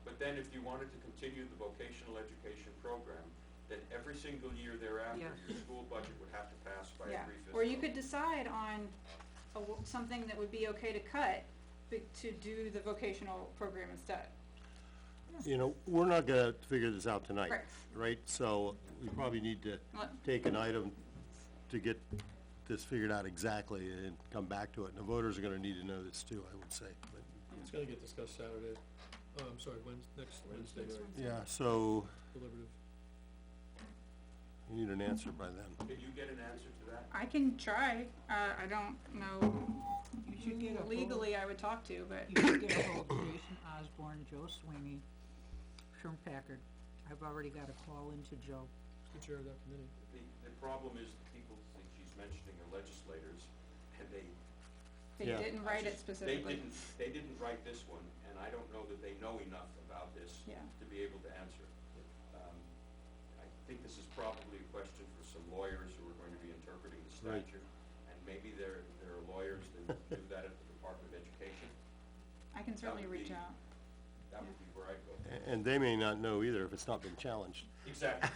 H: But then if you wanted to continue the vocational education program, then every single year thereafter,
A: Yeah.
H: your school budget would have to pass by a
J: Yeah,
H: 3/5
J: or you
H: vote.
J: could decide on something that would be okay to cut, to do the vocational program instead.
B: You know, we're not gonna figure this out tonight,
J: Right.
B: right? So we probably need to
J: Let-
B: take an item to get this figured out exactly and come back to it. And the voters are gonna need to know this too, I would say. But,
E: It's gonna get discussed Saturday, I'm sorry, next Wednesday,
B: yeah, so
E: deliberative.
B: you need an answer by then.
H: Can you get an answer to that?
J: I can try, I don't know
A: You should get a
J: who
A: hold,
J: legally I would talk to, but.
A: you should get a hold of Jason Osborne, Joe Sweeney, Sherm Packard. I've already got a call into Joe.
E: Who's the chair of that committee?
H: The problem is that people think she's mentioning are legislators, and
J: They
B: Yeah.
J: didn't write it specifically.
H: They didn't write this one, and I don't know that they know enough about this
J: Yeah.
H: to be able to answer. I think this is probably a question for some lawyers who are going to be interpreting the
B: Right.
H: statute, and maybe there are lawyers that do that at the Department of Education.
J: I can certainly
H: would
J: reach
H: be-
J: out.
H: That would be where I'd go.
B: And they may not know either if it's not been challenged.
H: Exactly,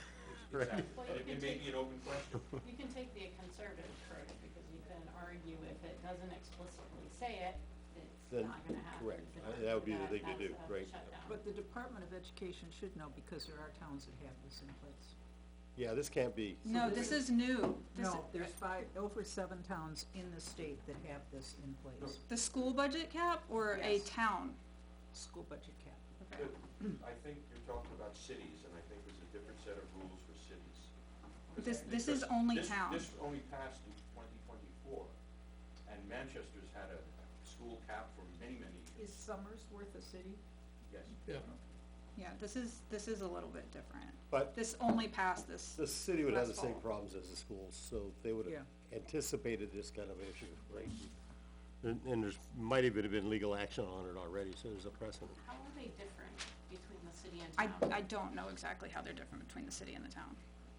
B: Right.
H: exactly.
F: Well,
H: And
F: you
H: it
F: can
H: may
F: take-
H: be an open question.
F: You can take the conservative approach, because you can argue if it doesn't explicitly say it, it's
B: Then,
F: not gonna happen.
B: correct.
F: If it
B: That would be the
F: does,
B: thing to
F: that's
B: do,
F: a
B: right.
F: shutdown.
A: But the Department of Education should know, because there are towns that have this in place.
B: Yeah, this can't be,
J: No, this is new. This
A: No, there's over 7 towns in the state that have this in place,
J: The school budget cap or a
A: Yes.
J: town?
A: school budget cap.
J: Okay.
H: I think you're talking about cities, and I think there's a different set of rules for cities.
J: This is only town.
H: This only passed in 2024, and Manchester's had a school cap for many, many
A: Is
H: years.
A: Somersworth a city?
H: Yes.
E: Yeah,
J: Yeah, this is a little bit different.
B: but
J: This only passed this.
B: the city would have the
J: last
B: same
J: fall.
B: problems as the schools, so they would
A: Yeah.
B: have anticipated this kind of issue, right? And there's, might even have been legal action on it already, so there's a precedent.
F: How are they different between the city and
J: I
F: town?
J: don't know exactly how they're different between the city and the town.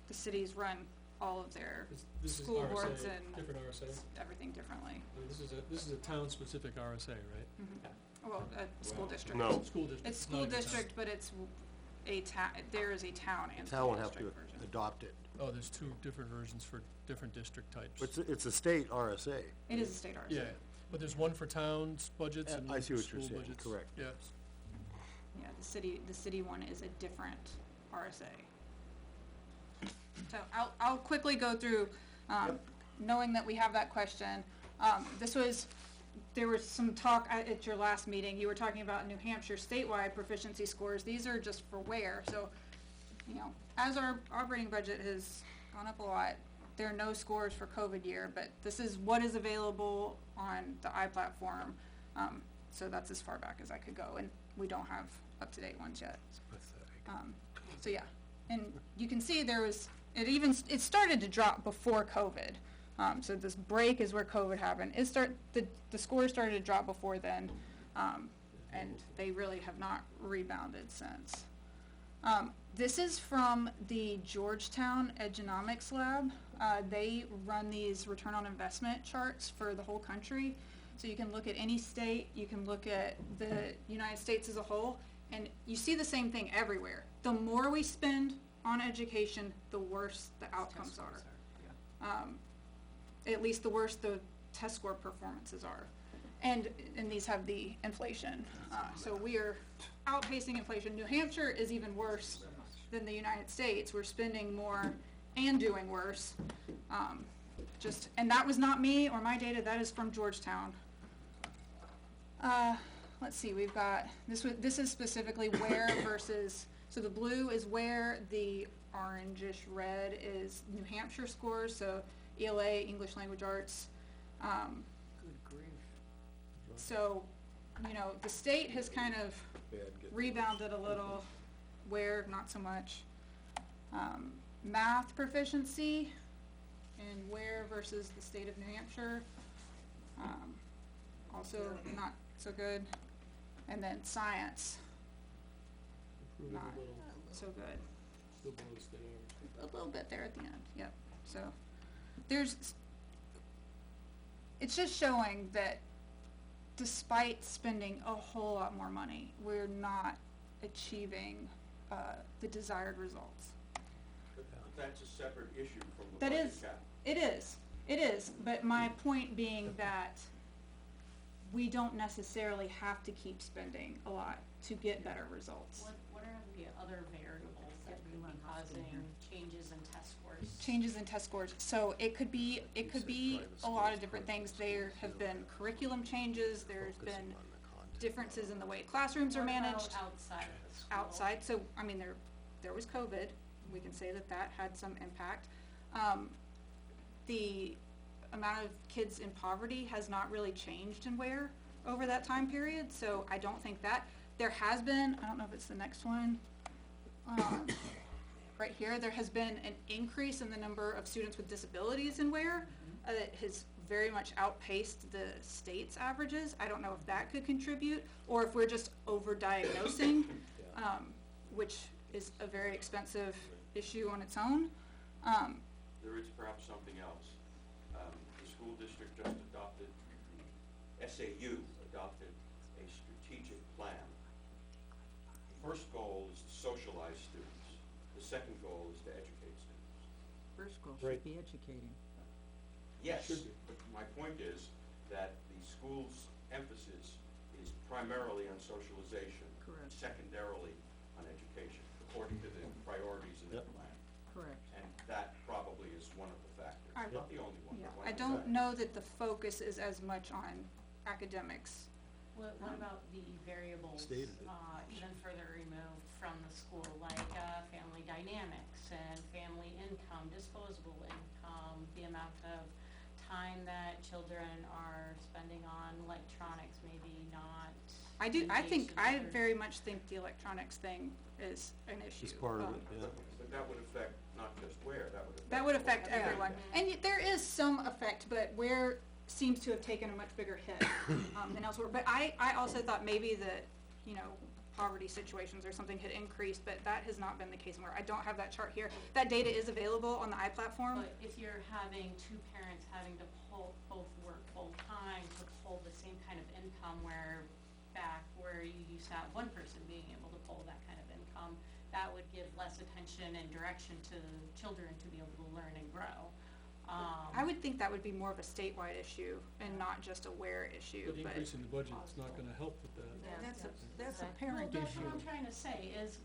J: The cities run all of their
E: this is
J: school boards
E: RSA,
J: and
E: different RSA.
J: everything differently.
E: I mean, this is a town-specific RSA, right?
J: Well, a school district.
B: No.
E: School district.
J: It's
E: not
J: school
E: even town.
J: district, but it's a there is a town and
B: Town
J: school
B: would have to
J: district version.
B: adopt it.
E: Oh, there's 2 different versions for different district types.
B: It's a state RSA.
J: It is a state RSA.
E: Yeah, but there's one for towns budgets and
B: I
E: one
B: see
E: for
B: what you're
E: school
B: saying,
E: budgets.
B: correct.
E: Yeah,
J: Yeah, the city one is a different RSA. So I'll quickly go through, knowing that we have that question. There was some talk at your last meeting, you were talking about New Hampshire statewide proficiency scores. These are just for where, so, you know, as our operating budget has gone up a lot, there are no scores for COVID year, but this is what is available on the iPlatform. So that's as far back as I could go, and we don't have up-to-date ones yet. So yeah, and you can see it started to drop before COVID. So this break is where COVID happened. The scores started to drop before then, and they really have not rebounded since. This is from the Georgetown Edgenomics Lab. They run these return on investment charts for the whole country. So you can look at any state, you can look at the United States as a whole, and you see the same thing everywhere. The more we spend on education, the worse the outcomes
A: Test
J: are.
A: scores yeah.
J: At least the worse the test score performances are. And these have the inflation, so we are outpacing inflation. New Hampshire is even worse than the United States. We're spending more and doing worse. And that was not me or my data, that is from Georgetown. Let's see, we've got, this is specifically where versus, so the blue is where, the orangish red is New Hampshire scores, so ELA, English Language Arts.
A: Good grief.
J: So, the state has kind of
B: Bad get-
J: rebounded a little, where not so much. Math proficiency in where versus the state of New Hampshire, also not so good. And then science,
E: Improve it
J: not
E: a little,
J: so good.
E: still below the state average.
J: A little bit there at the end, yep. So, it's just showing that despite spending a whole lot more money, we're not achieving, the desired results.
H: But that's a separate issue from the
J: That
H: budget
J: is,
H: cap.
J: it is, but my point being that we don't necessarily have to keep spending a lot to get better results.
F: What are the other variables that could be causing changes in test scores?
J: Changes in test scores, so it could be a lot of different things. There have been curriculum changes, there's been differences in the way classrooms are
F: What about
J: managed.
F: outside of the school?
J: Outside, so, I mean, there was COVID, we can say that had some impact. The amount of kids in poverty has not really changed in Ware over that time period, so I don't think that. There has been, I don't know if it's the next one, right here, there has been an increase in the number of students with disabilities in Ware. That has very much outpaced the state's averages. I don't know if that could contribute, or if we're just over-diagnosing, which is a very expensive issue on its own.
H: There is perhaps something else. The school district just adopted, the SAU adopted a strategic plan. The first goal is to socialize students. The second goal is to educate students.
A: First goal
B: Right.
A: should be educating.
H: Yes,
E: Should be.
H: but my point is that the school's emphasis is primarily on socialization.
A: Correct.
H: Secondarily on education, according to the priorities in the
B: Yep.
H: plan.
A: Correct.
H: And that probably is one of the factors,
J: I-
H: not the only one,
J: Yeah,
H: but one
J: I
H: of the
J: don't
H: factors.
J: know that the focus is as much on academics.
F: What about the variables,
B: Stated it.
F: even further removed from the school, like, family dynamics and family income, disposable income, the amount of time that children are spending on electronics, maybe not.
J: I
F: engaged
J: think,
F: in
J: I
F: other-
J: very much think the electronics thing is an issue.
B: It's part of it, yeah.
H: But that would affect not just Ware, that would affect.
J: That would
H: the whole
J: affect
H: county.
J: everyone. And there is some effect, but Ware seems to have taken a much bigger hit, than elsewhere. But I also thought maybe that, poverty situations or something had increased, but that has not been the case in Ware. I don't have that chart here. That data is available on the iPlatform.
F: But if you're having two parents having to both work full-time to pull the same kind of income where you used to have one person being able to pull that kind of income, that would give less attention and direction to children to be able to learn and grow.
J: I would think that would be more of a statewide issue and not just a Ware issue,
E: But
J: but.
E: increasing the budget is not gonna help with that.
A: That's a parent
F: Well, that's
A: issue.
F: what I'm trying to say, is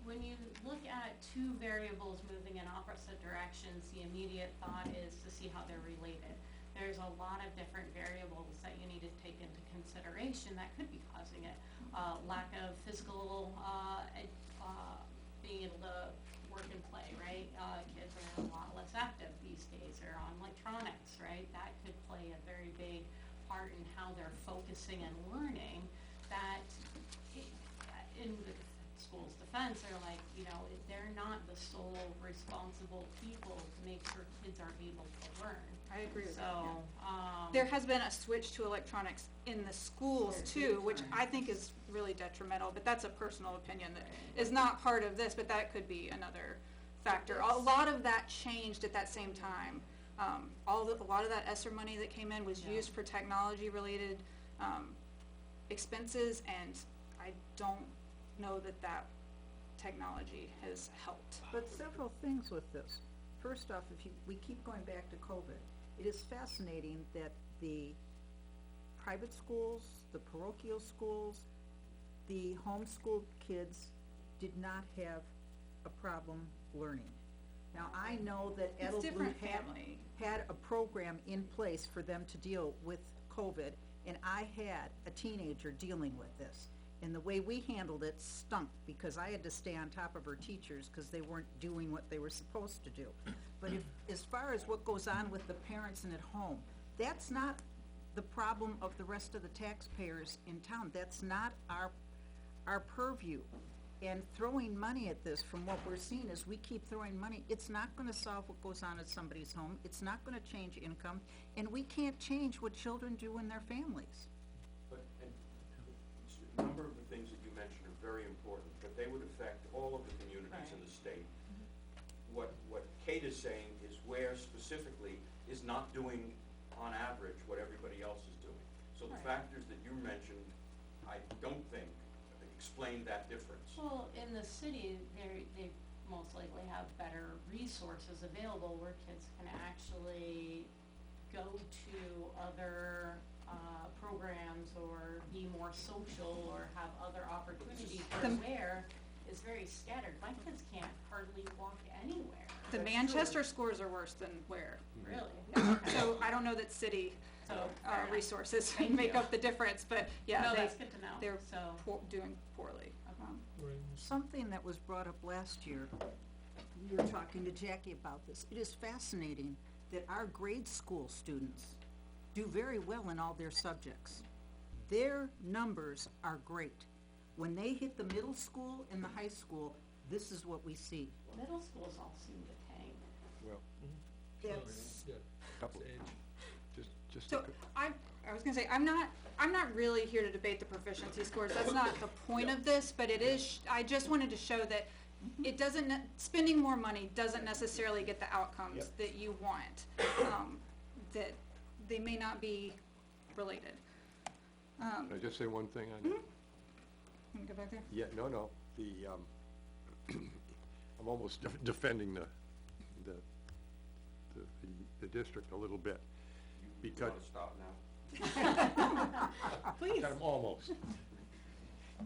F: when you look at two variables moving in opposite directions, the immediate thought is to see how they're related. There's a lot of different variables that you need to take into consideration that could be causing it. Lack of physical, being able to work and play, right? Kids are a lot less active these days, they're on electronics, right? That could play a very big part in how they're focusing and learning. That, in the school's defense, they're like, they're not the sole responsible people to make sure kids are able to learn.
J: I agree with that, yeah.
F: So,
J: There has been a switch to electronics in the schools too, which I think is really detrimental, but that's a personal opinion that is not part of this, but that could be another factor. A lot of that changed at that same time. A lot of that ESSER money that came in was used for technology-related, expenses, and I don't know that technology has helped.
A: But several things with this. First off, we keep going back to COVID. It is fascinating that the private schools, the parochial schools, the homeschooled kids did not have a problem learning. Now, I know that
J: It's
A: Edelblut
J: different family.
A: had a program in place for them to deal with COVID, and I had a teenager dealing with this. And the way we handled it stunk, because I had to stay on top of her teachers, because they weren't doing what they were supposed to do. But as far as what goes on with the parents and at home, that's not the problem of the rest of the taxpayers in town. That's not our purview. And throwing money at this, from what we're seeing, is we keep throwing money, it's not gonna solve what goes on at somebody's home, it's not gonna change income, and we can't change what children do in their families.
H: But, and a number of the things that you mentioned are very important, but they would affect all of the communities in the state. What Kate is saying is where specifically is not doing, on average, what everybody else is doing. So the factors that you mentioned, I don't think explain that difference.
F: Well, in the city, they most likely have better resources available where kids can actually go to other programs or be more social or have other opportunities. Where is very scattered. My kids can't hardly walk anywhere.
J: The Manchester scores are worse than Ware.
F: Really?
J: So I don't know that city
F: So, fair enough.
J: resources
F: Thank
J: make
F: you.
J: up the difference, but yeah,
F: No,
J: they,
F: that's good to know.
J: they're
F: So,
J: doing poorly.
A: Something that was brought up last year, we were talking to Jackie about this, it is fascinating that our grade school students do very well in all their subjects. Their numbers are great. When they hit the middle school and the high school, this is what we see.
F: middle schools all seem to tank.
G: Well,
A: That's,
G: couple, just.
J: So I was gonna say, I'm not really here to debate the proficiency scores, that's not the point of this, but it is, I just wanted to show that it doesn't, spending more money doesn't necessarily get the outcomes
B: Yep.
J: that you want. That they may not be related.
G: Can I just say one thing on that?
J: Can you go back there?
G: Yeah, no, I'm almost defending the district a little bit,
H: You
G: because.
H: wanna stop now?
J: Please.
G: I'm almost.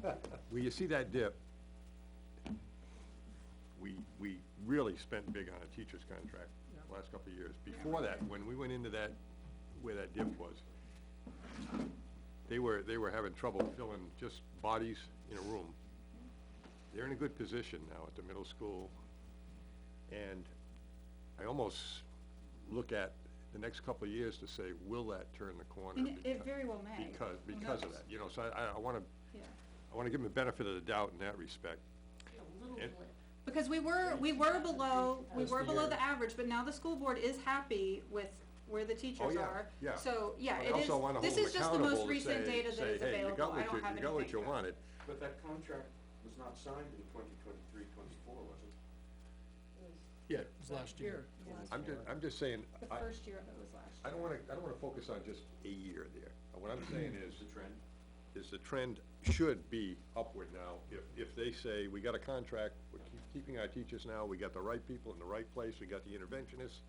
G: Well, you see that dip, we really spent big on a teacher's contract the last couple of years. Before that, when we went into that, where that dip was, they were having trouble filling just bodies in a room. They're in a good position now at the middle school, and I almost look at the next couple of years to say, will that turn the corner?
J: And it very well may.
G: Because of that, you know, so I wanna
J: Yeah.
G: give them the benefit of the doubt in that respect.
F: A little
G: And-
F: blip.
J: Because we were below the average, but now the school board is happy with where the teachers
G: Oh, yeah,
J: are.
G: yeah.
J: So, yeah,
G: But
J: it
G: I
J: is,
G: also wanna
J: this
G: hold
J: is
G: them
J: just the most
G: accountable to
J: recent data that is
G: say, hey, you
J: available,
G: got
J: I
G: what
J: don't have
G: you got what you
J: anything.
G: wanted.
H: But that contract was not signed in 2023-24, was it?
E: Yeah, it was last year.
G: I'm just saying,
J: The
G: I
J: first year of it was last year.
G: don't wanna focus on just a year there. What I'm saying is,
H: The trend?
G: the trend should be upward now. If they say, we got a contract, we're keeping our teachers now, we got the right people in the right place, we got the interventionists,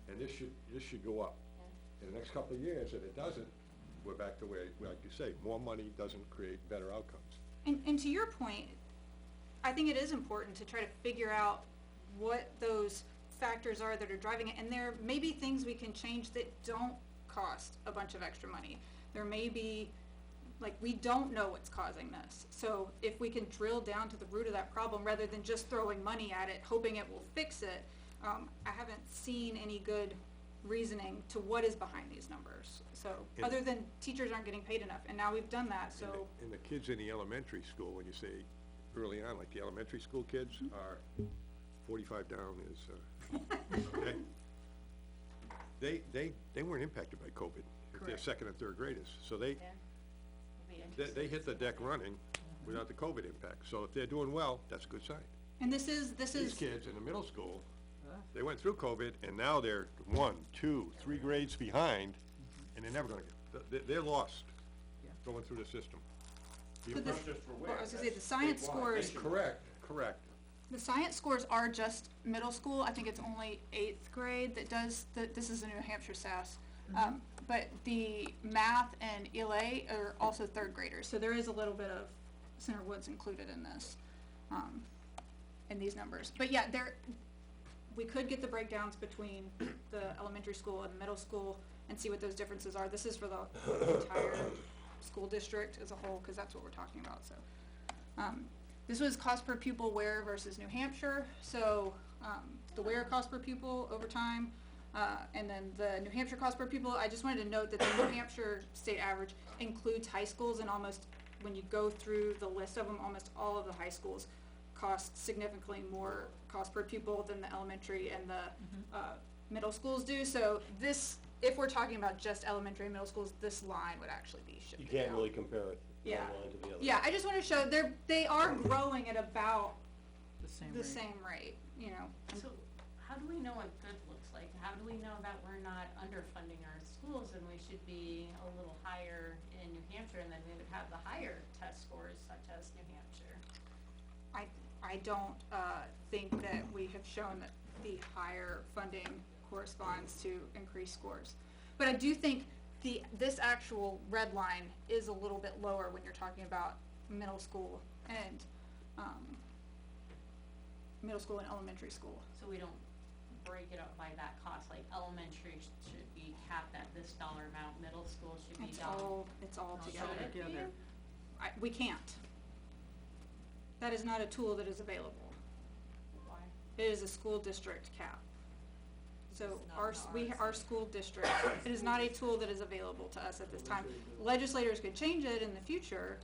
G: and this should go up. In the next couple of years, if it doesn't, we're back to where, like you say, more money doesn't create better outcomes.
J: And to your point, I think it is important to try to figure out what those factors are that are driving it, and there may be things we can change that don't cost a bunch of extra money. There may be, like, we don't know what's causing this, so if we can drill down to the root of that problem, rather than just throwing money at it, hoping it will fix it, I haven't seen any good reasoning to what is behind these numbers. So,
G: And-
J: other than teachers aren't getting paid enough, and now we've done that, so.
G: And the kids in the elementary school, when you say early on, like the elementary school kids are 45 down is, okay? They weren't impacted by COVID, if they're
A: Correct.
G: second and third graders, so
F: Yeah. It'll be interesting
G: they
F: to
G: hit the
F: see
G: deck
F: that.
G: running without the COVID impact, so if they're doing well, that's a good sign.
J: And this is.
G: These kids in the middle school, they went through COVID, and now they're 1, 2, 3 grades behind, and they're never gonna they're lost going through the system.
J: So this-
H: Not just for
J: Well,
H: Ware,
J: I was gonna say, the
H: that's
J: science
H: statewide,
J: scores,
H: nationwide.
G: Correct, correct.
J: The science scores are just middle school. I think it's only 8th grade that does, this is a New Hampshire SAS. But the math and ELA are also 3rd graders, so there is a little bit of Center Woods included in this, in these numbers. But yeah, we could get the breakdowns between the elementary school and the middle school and see what those differences are. This is for the entire school district as a whole, because that's what we're talking about, so. This was cost per pupil Ware versus New Hampshire, so, the Ware cost per pupil over time, and then the New Hampshire cost per pupil. I just wanted to note that the New Hampshire state average includes high schools, and almost, when you go through the list of them, almost all of the high schools cost significantly more cost per pupil than the elementary and the, middle schools do. So this, if we're talking about just elementary and middle schools, this line would actually be shifted
B: You can't
J: down.
B: really compare it,
J: Yeah.
B: one line to the other.
J: Yeah, I just want to show they are growing at about
A: The same
J: the
A: rate.
J: same rate, you know.
F: So, how do we know what good looks like? How do we know that we're not underfunding our schools and we should be a little higher in New Hampshire, and then we would have the higher test scores such as New Hampshire?
J: I don't think that we have shown that the higher funding corresponds to increased scores. But I do think this actual red line is a little bit lower when you're talking about middle school and elementary school.
F: So we don't break it up by that cost, like elementary should be capped at this dollar amount, middle school should be
J: It's
F: down.
J: all together.
F: Should it be?
A: Together.
J: We can't. That is not a tool that is available.
F: Why?
J: It is a school district cap. So
I: It's not
J: our school district, it is not a tool that is available to us at this time. Legislators could change it in the future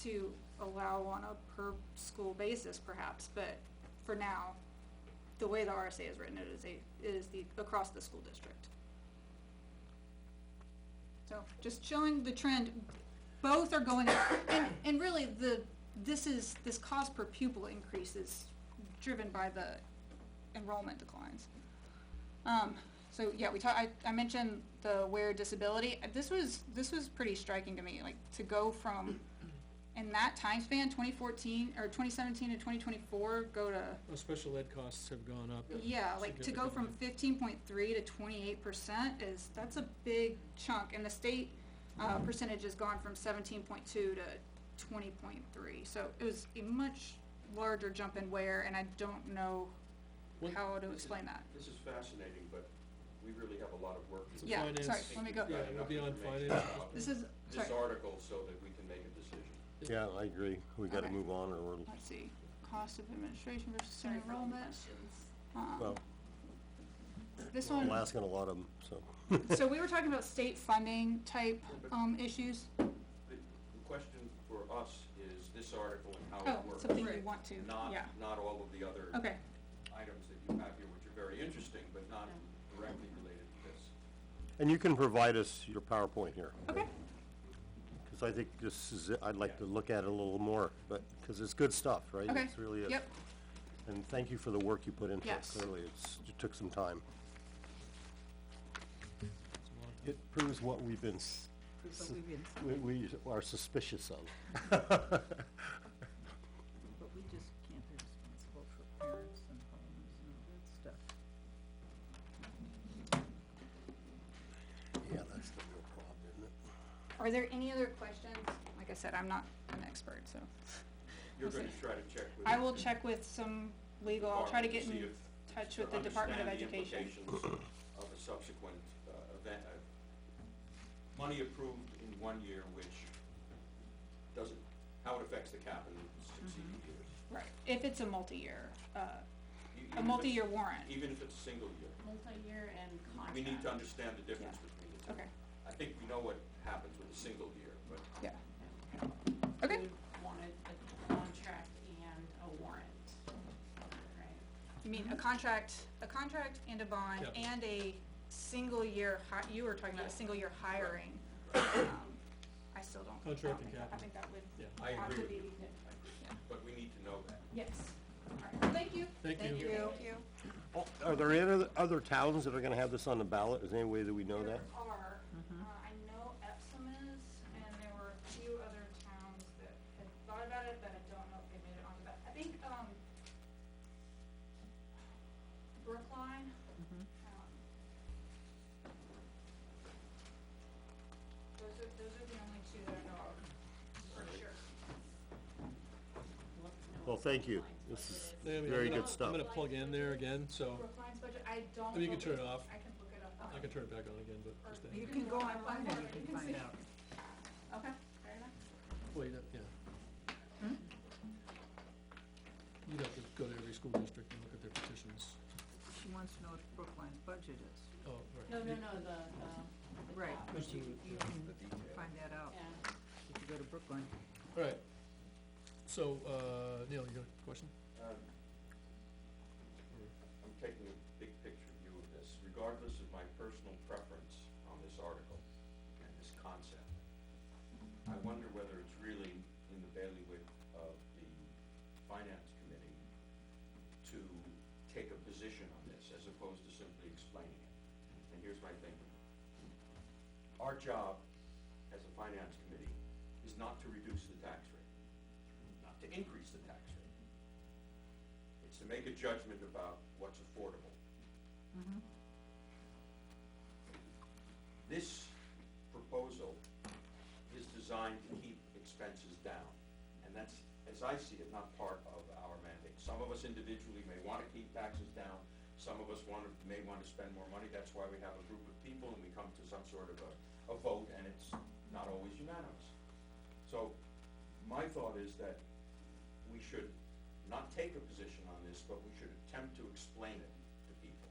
J: to allow on a per school basis perhaps, but for now, the way the RSA is written, it is the across the school district. So just showing the trend, both are going up, and really this cost per pupil increase is driven by the enrollment declines. So yeah, I mentioned the Ware disability. This was pretty striking to me, like to go from, in that time span, 2017 to 2024, go to,
E: Special ed costs have gone up.
J: yeah, like to go from 15.3 to 28% that's a big chunk, and the state percentage has gone from 17.2 to 20.3. So it was a much larger jump in Ware, and I don't know how to explain that.
H: This is fascinating, but we really have a lot of work to do.
J: Yeah,
E: Finance.
J: sorry, let me go.
E: Yeah, it'll be on
H: Information
E: finance.
H: about
J: This is,
H: This
J: sorry,
H: article so that we can make a decision.
B: Yeah, I agree, we gotta
J: Okay.
B: move on, or we're,
J: let's see, cost of administration versus
F: Sorry
J: student
F: for all the
J: enrollment.
F: questions.
B: well,
J: This
B: I'm
J: one,
B: asking a lot of them, so.
J: so we were talking about state funding type, issues.
H: The question for us is this article and how
J: Oh,
H: it works.
J: something you want to,
H: Not,
J: yeah,
H: not all of the other
J: okay,
H: items that you have here, which are very interesting, but not directly related to this.
B: And you can provide us your PowerPoint here.
J: okay,
B: Cause I think this is, I'd like to look at it a little more, but, cause it's good stuff, right?
J: okay,
B: It's really is.
J: yep,
B: And thank you for the work you put into it,
J: Yes.
B: clearly, it took some time.
E: It's a lot of-
B: It proves what we've been,
A: Proof that we've been-
B: we are suspicious of.
A: But we just can't be responsible for parents and homes and all that stuff.
B: Yeah, that's the real problem, isn't it?
J: are there any other questions? Like I said, I'm not an expert, so.
H: You're
J: We'll
H: gonna
J: see.
H: try to check with.
J: I will check with some legal, I'll try to get
H: department
J: in
H: see if-
J: touch
H: to
J: with the Department of
H: understand the
J: Education.
H: implications of a subsequent, event, money approved in one year, which doesn't, how it affects the cap in succeeding years.
J: Right, if it's a multi-year,
H: Even
J: a
H: if it's-
J: multi-year warrant,
H: Even if it's a single year.
F: Multi-year and contract.
H: We need to understand the difference
J: Yeah.
H: between the two.
J: okay,
H: I think we know what happens with a single year, but
J: yeah. Okay,
F: We wanted a contract and a warrant, right?
J: you mean a contract and a bond
E: Yep.
J: and a single year you were talking about a single year hiring. I still don't. I don't
E: Contract and
J: think that- I
E: capital.
J: think that would
E: Yeah.
H: I
J: have
H: agree
J: to
H: with
J: be.
H: you. But we need to know that.
J: Yes. Alright, well, thank you.
E: Thank you.
J: Thank you.
B: Oh, are there any other towns that are gonna have this on the ballot? Is there any way that we know that?
J: There are, I know Epsom is, and there were a few other towns that had thought about it, but I don't know if they made it onto that. I think,
B: thank you.
F: Brookline's
B: This
F: budget
B: is
F: is.
E: Naomi,
B: very
E: I'm gonna-
B: good stuff.
E: I'm gonna plug in there again, so,
J: Brookline's budget, I don't.
E: I mean, you can
J: know
E: turn
J: if-
E: it off.
J: I can look it up.
E: I can turn it back on again, but just,
A: You can go online and you can find out.
J: Okay, fair enough.
E: well, yeah.
A: Hmm?
E: You'd have to go to every school district and look at their petitions.
A: She wants to know what Brookline's budget is.
E: Oh, right.
F: No, the
A: Right,
F: top.
A: but you can find that out
F: Yeah.
A: if you go to Brookline.
E: All right. So, Neil, you got a question?
H: I'm taking a big picture view of this, regardless of my personal preference on this article and this concept. I wonder whether it's really in the bailiwick of the finance committee to take a position on this as opposed to simply explaining it. And here's my thinking. Our job as a finance committee is not to reduce the tax rate, not to increase the tax rate. It's to make a judgment about what's affordable. This proposal is designed to keep expenses down, and that's, as I see it, not part of our mandate. Some of us individually may want to keep taxes down, some of us may want to spend more money, that's why we have a group of people and we come to some sort of a vote, and it's not always unanimous. So, my thought is that we should not take a position on this, but we should attempt to explain it to people.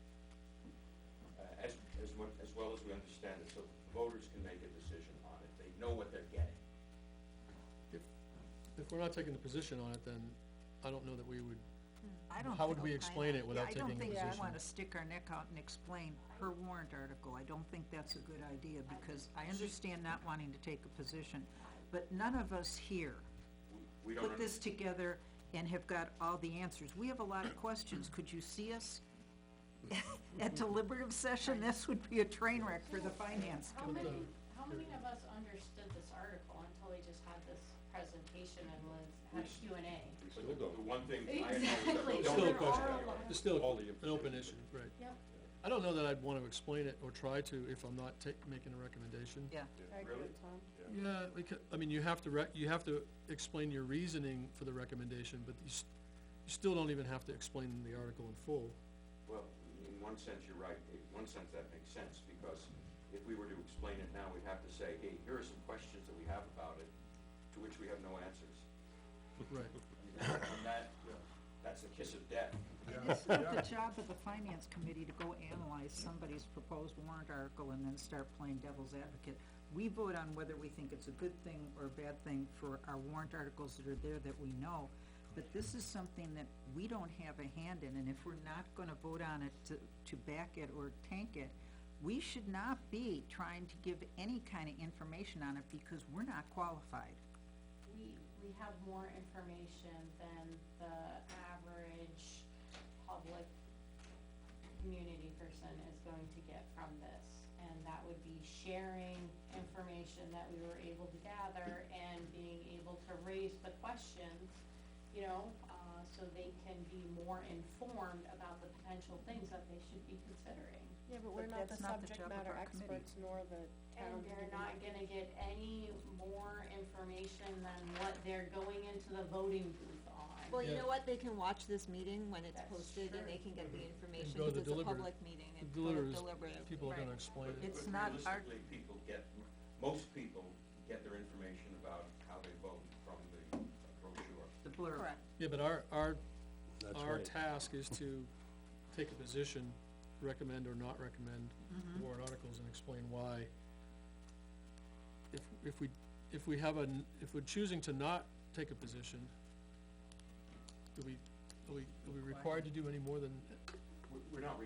H: As well as we understand it, so voters can make a decision on it, they know what they're getting.
E: If we're not taking the position on it, then I don't know that we would,
A: I don't
E: how would
A: think-
E: we explain it without taking a position?
A: I don't think we wanna stick our neck out and explain her warrant article. I don't think that's a good idea, because I understand not wanting to take a position, but none of us here
H: We don't.
A: put this together and have got all the answers. We have a lot of questions. Could you see us at deliberative session? This would be a train wreck for the finance
F: How
A: committee.
F: many of us understood this article until we just had this presentation and had Q and A?
H: But the one thing I know is that
F: Exactly.
H: we
E: It's
H: don't
E: still a
F: There
H: know
E: question,
F: are a
H: that.
F: lot.
E: it's still
G: All the
E: an open issue, right.
F: Yep.
E: I don't know that I'd wanna explain it or try to if I'm not making a recommendation.
A: Yeah,
H: Really?
E: Yeah, I mean, you have to explain your reasoning for the recommendation, but you still don't even have to explain the article in full.
H: Well, in one sense, you're right. In one sense, that makes sense, because if we were to explain it now, we'd have to say, hey, here are some questions that we have about it, to which we have no answers.
E: Right.
H: And that's the kiss of death.
A: and it's not the job of the finance committee to go analyze somebody's proposed warrant article and then start playing devil's advocate. We vote on whether we think it's a good thing or a bad thing for our warrant articles that are there that we know. But this is something that we don't have a hand in, and if we're not gonna vote on it to back it or tank it, we should not be trying to give any kind of information on it, because we're not qualified.
F: We have more information than the average public community person is going to get from this. And that would be sharing information that we were able to gather and being able to raise the questions, so they can be more informed about the potential things that they should be considering.
C: Yeah, but
A: we're not the subject matter experts
C: nor the
F: And they're not gonna get any more information than what they're going into the voting booth on.
I: Well, you
E: Yeah.
I: know what, they can watch this meeting when it's
F: That's
I: posted and
F: true.
I: they can get the information,
E: go to
I: because
E: the
I: it's a
E: deliberative.
I: public meeting
E: The
I: and go to
E: deliberative,
I: deliberative.
E: people are gonna
A: Right.
E: explain it.
A: It's
H: But
A: not our-
H: realistically, most people get their information about how they vote from the brochure.
A: The blurb.
I: Correct.
E: Yeah, but
B: That's
E: our
B: right.
E: task is to take a position, recommend or not recommend warrant articles and explain why. If we're choosing to not take a position, are we required to do any more than,
H: We're not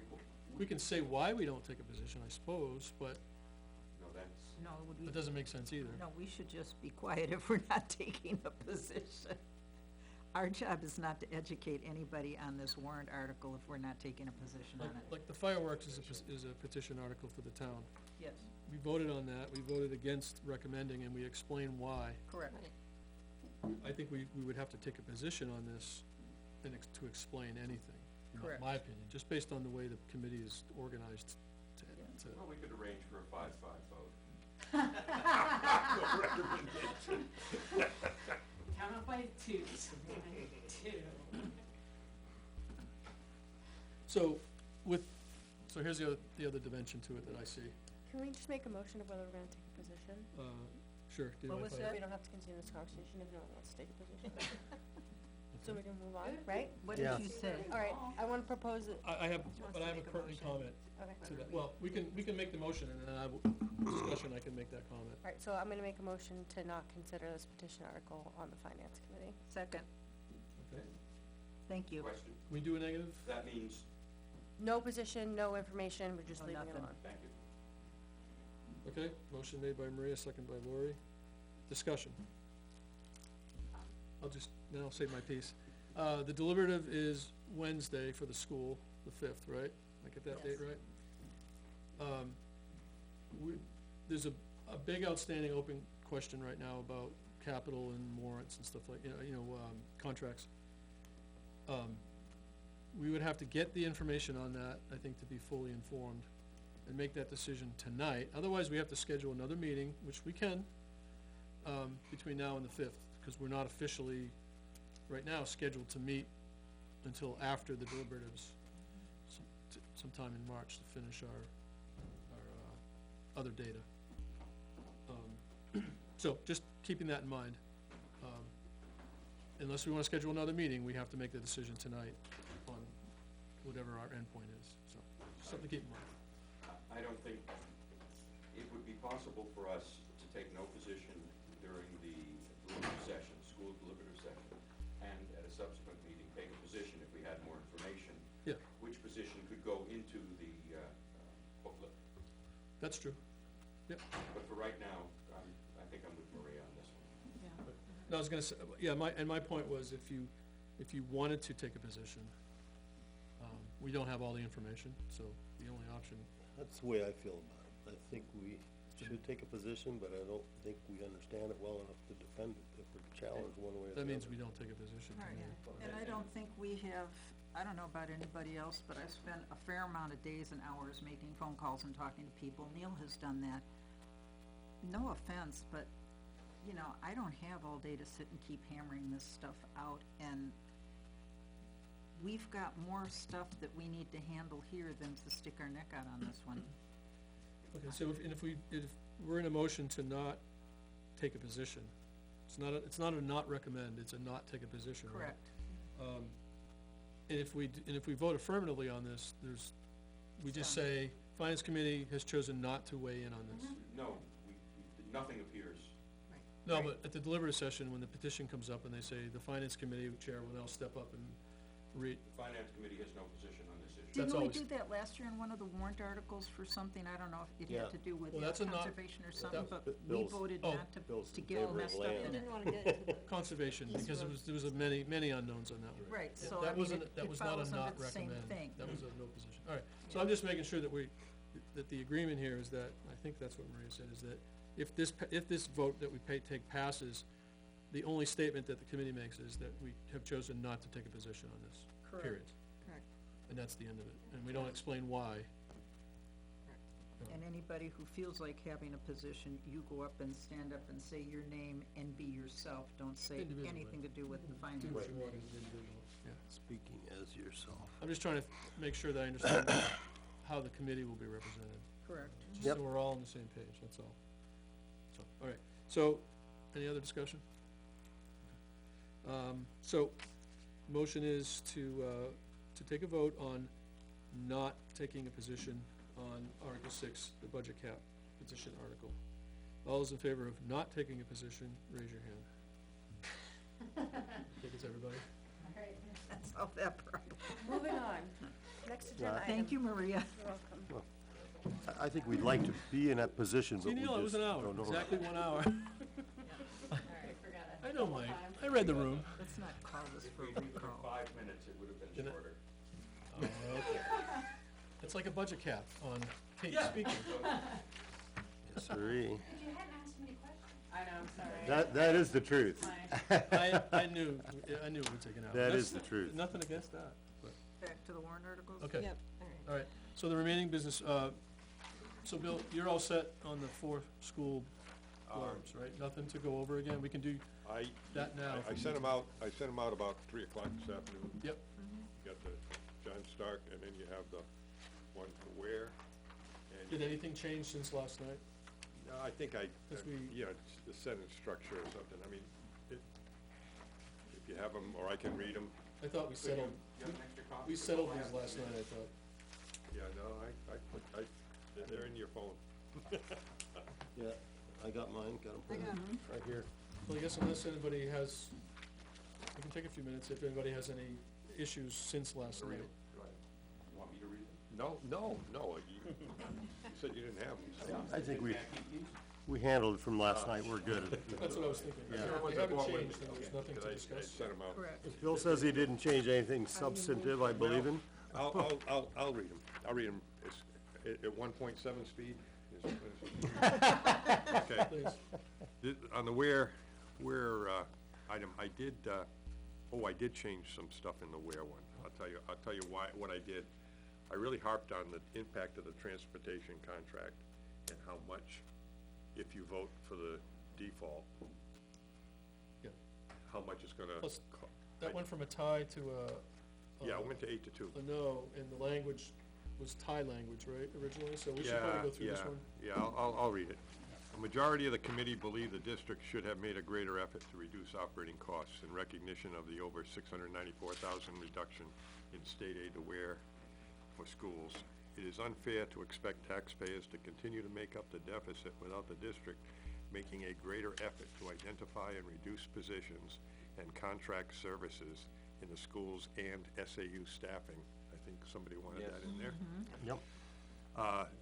E: we can say why we don't take a position, I suppose, but
H: no, that's,
A: No, would we?
E: that doesn't make sense either.
A: No, we should just be quiet if we're not taking a position. Our job is not to educate anybody on this warrant article if we're not taking a position on it.
E: Like the fireworks is a petition article for the town.
A: Yes,
E: We voted on that, we voted against recommending, and we explained why.
A: correct.
I: Right.
E: I think we would have to take a position on this and to explain anything, in
A: Correct.
E: my opinion, just based on the way the committee is organized to.
H: well, we could arrange for a 5-5 vote.
F: Count up by twos. 1, 2.
E: So so here's the other dimension to it that I see.
C: Can we just make a motion of whether we're gonna take a position?
E: Sure, do you
A: What
E: mind
A: was
E: if I-
A: that?
C: We don't have to continue this conversation if no one wants to take a position. So we can move on, right?
A: What
B: Yeah.
A: did you say?
C: Alright, I wanna propose it,
E: I have,
A: wants
E: but
A: to
E: I have a
A: make a
E: pertinent
A: motion.
E: comment
C: okay.
E: to that. Well, we can make the motion and then discussion, I can make that comment.
C: Alright, so I'm gonna make a motion to not consider this petition article on the finance committee.
A: Second,
E: Okay.
A: thank you.
H: Question,
E: Can we do a negative?
H: that means,
C: No position, no information, we're just
A: No,
C: leaving it
A: nothing.
C: alone.
H: thank you.
E: Okay, motion made by Maria, second by Lori. Discussion. Then I'll say my piece. The deliberative is Wednesday for the school, the 5th, right? I get that date
A: Yes.
E: right? There's a big outstanding open question right now about capital and warrants and stuff like, contracts. We would have to get the information on that, I think, to be fully informed and make that decision tonight. Otherwise, we have to schedule another meeting, which we can, between now and the 5th, because we're not officially, right now, scheduled to meet until after the deliberatives, sometime in March, to finish our other data. So, just keeping that in mind. Unless we wanna schedule another meeting, we have to make the decision tonight on whatever our endpoint is, so, something to keep in mind.
H: I don't think it would be possible for us to take no position during the deliberative session, school deliberative session, and at a subsequent meeting, take a position if we had more information.
E: Yeah.
H: Which position could go into the booklet.
E: That's true. Yep.
H: But for right now, I think I'm with Maria on this one.
A: Yeah.
E: No, I was gonna say, yeah, my point was, if you wanted to take a position, we don't have all the information, so the only option,
B: That's the way I feel about it. I think we should take a position, but I don't think we understand it well enough to defend it if we're challenged one way or the other.
E: that means we don't take a position
A: Right,
E: tonight.
A: and I don't think we have, I don't know about anybody else, but I've spent a fair amount of days and hours making phone calls and talking to people. Neil has done that. No offense, but, I don't have all day to sit and keep hammering this stuff out, and we've got more stuff that we need to handle here than to stick our neck out on this one.
E: Okay, so if we're in a motion to not take a position, it's not a not recommend, it's a not take a position, right?
A: Correct.
E: And if we vote affirmatively on this, we just
A: Done.
E: say, Finance Committee has chosen not to weigh in on this.
H: No, nothing appears.
E: No,
A: Right.
E: but at the deliberative session, when the petition comes up and they say, the Finance Committee Chair will now step up and read,
H: The Finance Committee has no position on this issue.
E: That's
A: Didn't we
E: always-
A: do that last year in one of the warrant articles for something, I don't know if it
B: Yeah.
A: had to do with
E: Well, that's a not-
A: conservation or something,
E: that-
A: but we
B: Bill's-
A: voted
E: oh,
A: not
B: Bill's
A: to
B: in
A: get
B: favor
A: all
B: of
A: messed up
B: land.
A: in
I: I
A: it.
I: didn't wanna get into the.
E: conservation, because there was a many unknowns on that one.
A: Right,
E: Yeah,
A: so
E: that
A: I mean,
E: wasn't-
A: it
E: that was not a
A: follows under
E: not
A: the same
E: recommend.
A: thing.
E: That was a no position. All right, so I'm just making sure that the agreement here is that, I think that's what Maria said, is that if this vote that we take passes, the only statement that the committee makes is that we have chosen not to take a position on this,
A: Correct.
E: period.
A: Correct.
E: And that's the end of it, and we don't explain why.
A: And anybody who feels like having a position, you go up and stand up and say your name and be yourself, don't say
E: Individually.
A: anything to do with the finance
E: Do what you want
A: committee.
E: as an individual, yeah.
B: Speaking as yourself.
E: I'm just trying to make sure that I understand how the committee will be represented.
A: Correct.
E: Just
B: Yep.
E: so we're all on the same page, that's all. So, all right, so, any other discussion? So, motion is to take a vote on not taking a position on Article 6, the budget cap petition article. All those in favor of not taking a position, raise your hand. I think it's everybody.
A: That's all that problem.
C: Moving on, next agenda item.
A: Thank you, Maria.
C: You're welcome.
B: I think we'd like to be in that position,
E: See,
B: but we
E: Neil, it was
B: just
E: an hour,
B: don't know.
E: exactly 1 hour.
F: Alright, forgot it.
E: I know Mike, I read the room.
A: Let's not call this
H: If
A: for a
H: we took
A: recall.
H: 5 minutes, it would have been
E: Didn't it?
H: shorter.
E: Oh, okay. It's like a budget cap on Kate
H: Yeah.
E: speaking.
B: Yes, sirree.
F: I know, I'm sorry.
B: That is the truth.
F: Fine.
E: I knew it would take an hour.
B: That
E: That's-
B: is the truth.
E: Nothing against that, but,
A: Back to the warrant articles?
E: okay.
I: Yep, alright.
E: All right, so the remaining business, so Bill, you're all set on the 4 school blurbs, right? Nothing to go over again? We can do that now.
G: I sent them out about 3 o'clock this afternoon.
E: Yep,
G: Got the John Stark, and then you have the one for Ware. And
E: Did anything change since last night?
G: No, I think
E: As we-
G: yeah, it's the sentence structure or something, I mean, if you have them, or I can read them.
E: I thought we settled,
H: You have an extra copy?
E: we settled these last night, I thought.
G: Yeah, no, they're in your phone.
B: Yeah, I got mine, got them printed, right here.
E: Well, I guess unless anybody has, we can take a few minutes if anybody has any issues since last night.
G: Go ahead.
H: Want me to read them?
G: No, you said you didn't have them, so.
B: I think
H: Can I keep these?
B: we handled it from last night, we're good.
E: That's what I was thinking.
B: Yeah.
E: If they haven't changed, then there's nothing to
G: I
E: discuss.
G: sent them out.
A: Correct.
B: If Bill says he didn't change anything substantive, I believe him.
G: I'll read them. I'll read them. It's at 1.7 speed. Okay.
E: Please.
G: On the where item, I did change some stuff in the where one. I'll tell you what I did. I really harped on the impact of the transportation contract and how much, if you vote for the default,
E: Yeah.
G: how much it's gonna.
E: Plus, that went from a tie to
G: Yeah, it went to 8-2.
E: a no, and the language was Thai language, right, originally, so we should probably go through this one.
G: Yeah, I'll read it. A majority of the committee believe the district should have made a greater effort to reduce operating costs in recognition of the over $694,000 reduction in state aid to Ware for schools. It is unfair to expect taxpayers to continue to make up the deficit without the district making a greater effort to identify and reduce positions and contract services in the schools and SAU staffing. I think somebody wanted that in there.
B: Yep.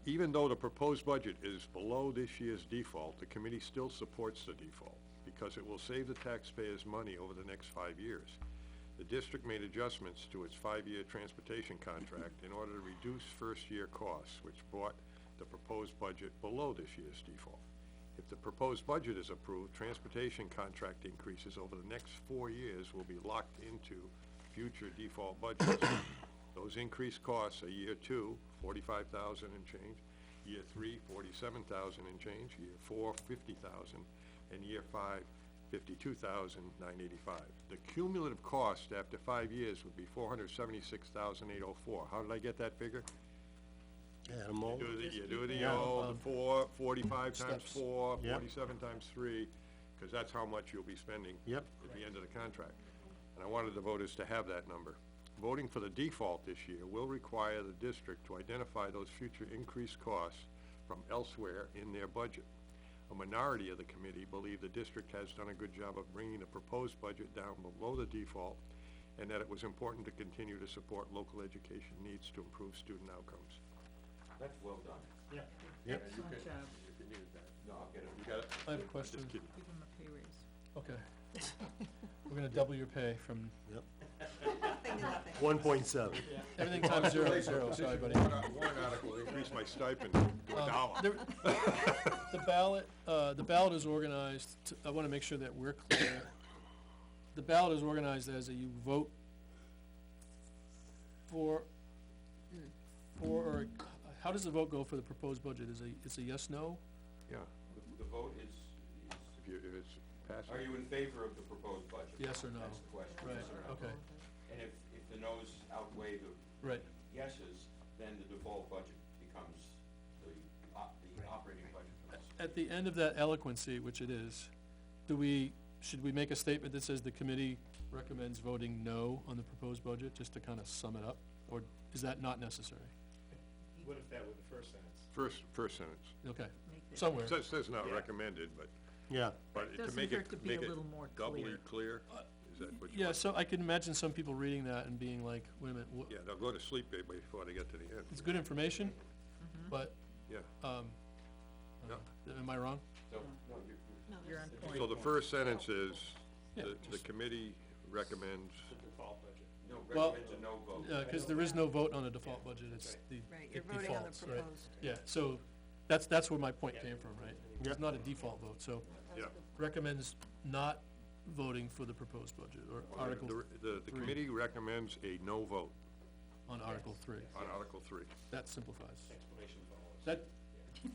G: Even though the proposed budget is below this year's default, the committee still supports the default because it will save the taxpayers money over the next 5 years. The district made adjustments to its 5-year transportation contract in order to reduce first-year costs, which brought the proposed budget below this year's default. If the proposed budget is approved, transportation contract increases over the next 4 years will be locked into future default budgets. Those increased costs are year 2, $45,000 and change, year 3, $47,000 and change, year 4, $50,000, and year 5, $52,985. The cumulative cost after 5 years would be $476,804. How did I get that figure?
B: Add 'em all.
G: You do the,
B: Yeah.
G: the 45 times
E: Steps.
G: 4,
B: Yep.
G: 47 times 3, because that's how much you'll be spending
B: Yep.
G: at the end of the contract. And I wanted the voters to have that number. Voting for the default this year will require the district to identify those future increased costs from elsewhere in their budget. A minority of the committee believe the district has done a good job of bringing the proposed budget down below the default, and that it was important to continue to support local education needs to improve student outcomes.
H: That's well done.
B: Yep.
A: Excellent job.
G: You can use that.
H: No, I'll get it.
G: You got it?
E: I have a
G: I'm
E: question.
G: just kidding.
A: Give him a pay raise.
E: Okay. We're gonna double your pay from,
B: 1.7.
E: everything times 0 is 0, sorry, buddy.
G: Warrant article, increase my stipend to $1.
E: The ballot is organized, I wanna make sure that we're clear. The ballot is organized as you vote for, or, how does the vote go for the proposed budget? It's a yes, no?
G: Yeah,
H: The vote is,
G: if it's passed.
H: are you in favor of the proposed budget?
E: Yes or no?
H: That's the question.
E: Right,
H: Yes or no?
E: okay,
H: And if the noes outweigh the
E: right.
H: yeses, then the default budget becomes the operating budget for this.
E: At the end of that eloquency, which it is, should we make a statement that says the committee recommends voting no on the proposed budget, just to kind of sum it up? Or is that not necessary?
D: What if that were the first sentence?
G: First sentence.
E: Okay,
A: Make it-
E: somewhere.
G: Says not
D: Yeah.
G: recommended,
B: Yeah.
G: but to
A: Doesn't
G: make
A: hurt
G: it,
A: to be
G: make
A: a
G: it
A: little more
G: doubly
A: clear.
G: clear, is that what you
E: Yeah,
G: want?
E: so I can imagine some people reading that and being like, wait a minute,
G: Yeah, they'll go to sleep before they get to the end.
E: it's good information, but,
G: Yeah.
E: am I wrong?
H: So, no,
A: You're on point.
G: So the first sentence is,
E: Yeah,
G: the
E: just-
G: committee recommends,
D: The default budget.
H: no,
E: Well,
H: recommends a no vote.
E: Cause there is no vote on a default budget, it's the,
A: Right,
E: it
A: you're voting on the
E: defaults, right?
A: proposed.
E: Yeah, so, that's where my point came from, right? It's
B: Yep.
E: not a default vote, so
G: yeah.
E: recommends not voting for the proposed budget, or Article,
G: The
E: three.
G: committee recommends a no vote
E: on Article 3.
G: on Article 3.
E: That simplifies.
D: Explanation follows.
E: That,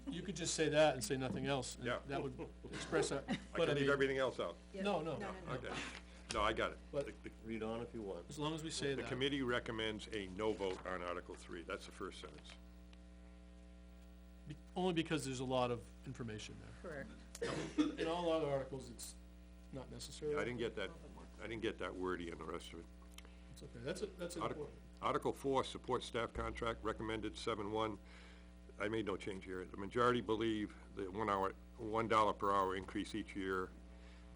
E: you could just say that and say nothing else, and
G: Yeah.
E: that would express our,
G: I
E: but I
G: can leave
E: mean,
G: everything else out.
E: no, no.
G: Okay. No, I got it.
E: But-
B: Read on if you want.
E: As long as we say
G: The
E: that.
G: committee recommends a no vote on Article 3. That's the first sentence.
E: Only because there's a lot of information there.
A: Correct.
E: In all other articles, it's not necessary.
G: I didn't get that wordy in the rest of it.
E: It's okay, that's
G: Article-
E: important.
G: Article 4, support staff contract, recommended 7-1. I made no change here. The majority believe the $1 per hour increase each year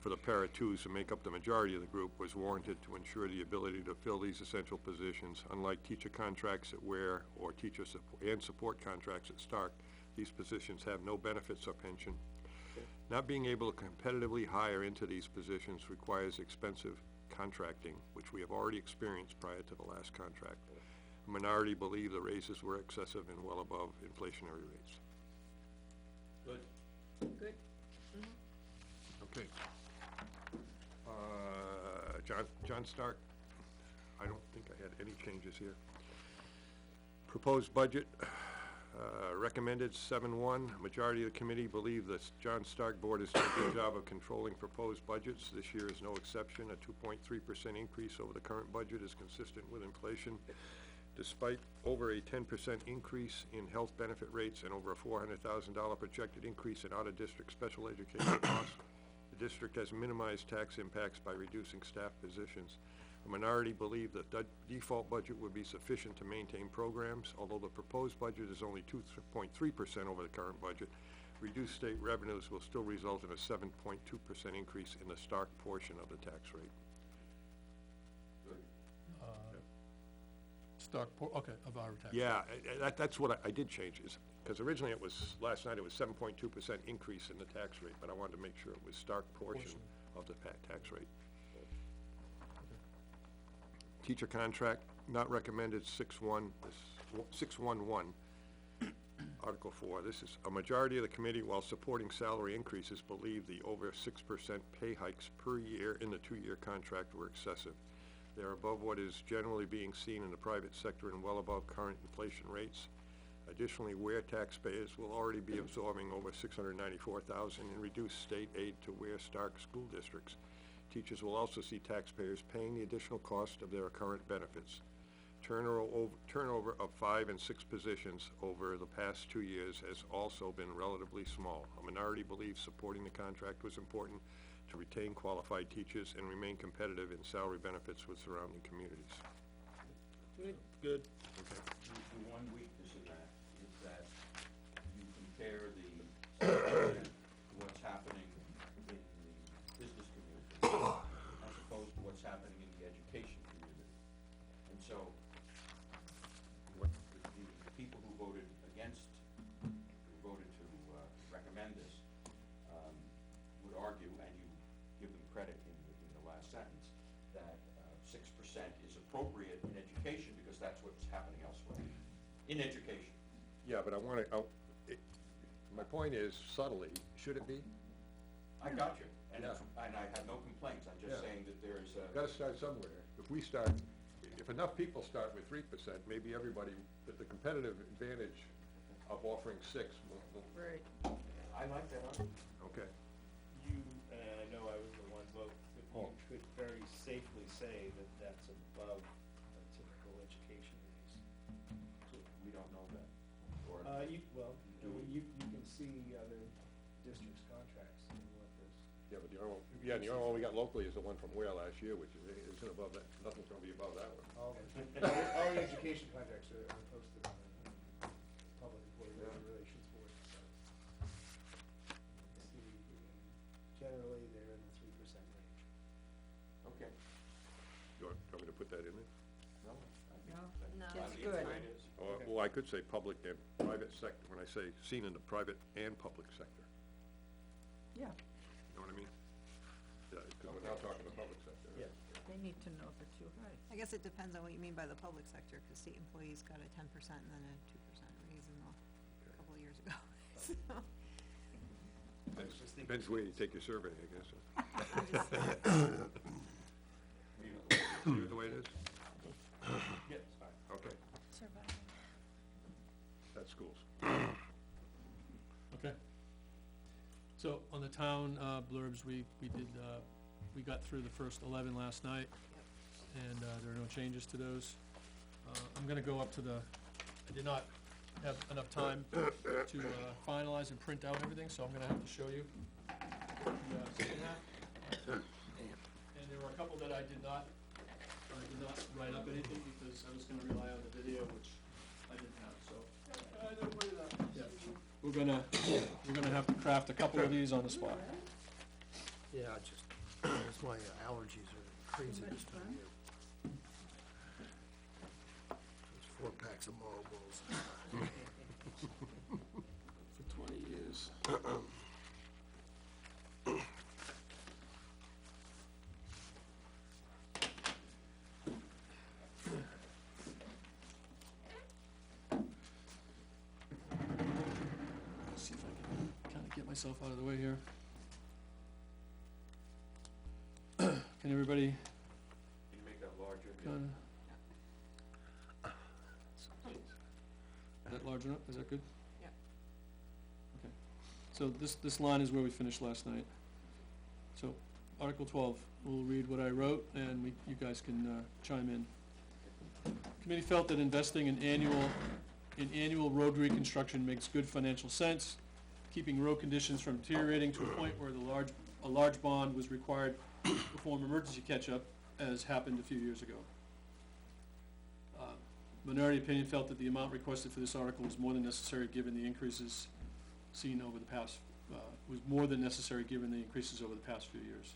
G: for the para twos who make up the majority of the group was warranted to ensure the ability to fill these essential positions. Unlike teacher contracts at Ware or teacher and support contracts at Stark, these positions have no benefits or pension. Not being able to competitively hire into these positions requires expensive contracting, which we have already experienced prior to the last contract. A minority believe the raises were excessive and well above inflationary rates.
H: Good.
A: Good.
G: Okay. John Stark, I don't think I had any changes here. Proposed budget, recommended 7-1. Majority of the committee believe the John Stark Board has done a good job of controlling proposed budgets. This year is no exception. A 2.3% increase over the current budget is consistent with inflation. Despite over a 10% increase in health benefit rates and over a $400,000 projected increase in out-of-district special education costs, the district has minimized tax impacts by reducing staff positions. A minority believe that the default budget would be sufficient to maintain programs, although the proposed budget is only 2.3% over the current budget. Reduced state revenues will still result in a 7.2% increase in the Stark portion of the tax rate.
E: Okay, of our tax.
G: Yeah, that's what I did change, is, because originally it was, last night it was 7.2% increase in the tax rate, but I wanted to make sure it was Stark portion of the tax rate. Teacher contract, not recommended, 6-1, 6-1-1, Article 4. This is, a majority of the committee, while supporting salary increases, believe the over 6% pay hikes per year in the 2-year contract were excessive. They're above what is generally being seen in the private sector and well above current inflation rates. Additionally, Ware taxpayers will already be absorbing over $694,000 in reduced state aid to Ware Stark school districts. Teachers will also see taxpayers paying the additional cost of their current benefits. Turnover of 5 and 6 positions over the past 2 years has also been relatively small. A minority believes supporting the contract was important to retain qualified teachers and remain competitive in salary benefits with surrounding communities.
B: Good.
H: The one weakness in that is that you compare the what's happening in the business community as opposed to what's happening in the education community. And so, what the people who voted against, who voted to recommend this, would argue, and you give them credit in the last sentence, that 6% is appropriate in education because that's what's happening elsewhere. In education.
G: Yeah, but I want to, my point is subtly, should it be?
H: I got you, and
G: Yeah.
H: and I have no complaints, I'm just
G: Yeah.
H: saying that there's a.
G: Got to start somewhere. If enough people start with 3%, maybe everybody, the competitive advantage of offering 6 will,
A: Right.
H: I like that argument.
G: okay.
K: You, and I know I was the one vote, but you could very safely say that that's above a typical education raise.
H: We don't know that. Or,
K: You can see other districts' contracts and what this.
G: Yeah, but the only one we got locally is the one from Ware last year, which isn't above that, nothing's going to be above that one.
K: All the education contracts are posted on the Public Employee Relations Board. Generally, they're in the 3% range.
H: okay.
G: You want me to put that in there?
H: No,
A: No,
I: No.
A: that's
H: the way
A: good.
H: it is.
G: Or, well, I could say public and private sector, when I say seen in the private and public sector.
A: Yeah,
G: You know what I mean? Yeah, because we're now talking the public sector.
K: Yeah.
A: they need to know the two, right.
I: I guess it depends on what you mean by the public sector, cause state employees got a 10% and then a 2% raise in a couple of years ago, so.
G: Depends where you take your survey, I guess.
I: I'm just,
G: See the way it is?
H: Yes.
G: Okay,
C: Surviving.
G: that's schools.
E: Okay. So, on the town blurbs, we did we got through the first 11 last night, and, there are no changes to those. I'm gonna go up to the, I did not have enough time to, finalize and print out everything, so I'm gonna have to show you the, second half. And there were a couple that I did not write up anything, because I was gonna rely on the video, which I didn't have, so. Yeah, we're gonna have to craft a couple of these on the spot.
L: Yeah, just, it's my allergies are crazy this time of year. There's 4 packs of Marlboros. For 20 years.
E: Let's see if I can kinda get myself out of the way here. Can everybody
H: Can you make that larger?
E: kinda? Is that large enough? Is that good?
A: Yeah.
E: Okay. So this line is where we finished last night. So, Article 12, we'll read what I wrote, and you guys can, chime in. Committee felt that investing in annual road reconstruction makes good financial sense, keeping road conditions from deteriorating to a point where a large bond was required to perform emergency catch-up, as happened a few years ago. Minority opinion felt that the amount requested for this article was more than necessary given the increases seen over the past, few years.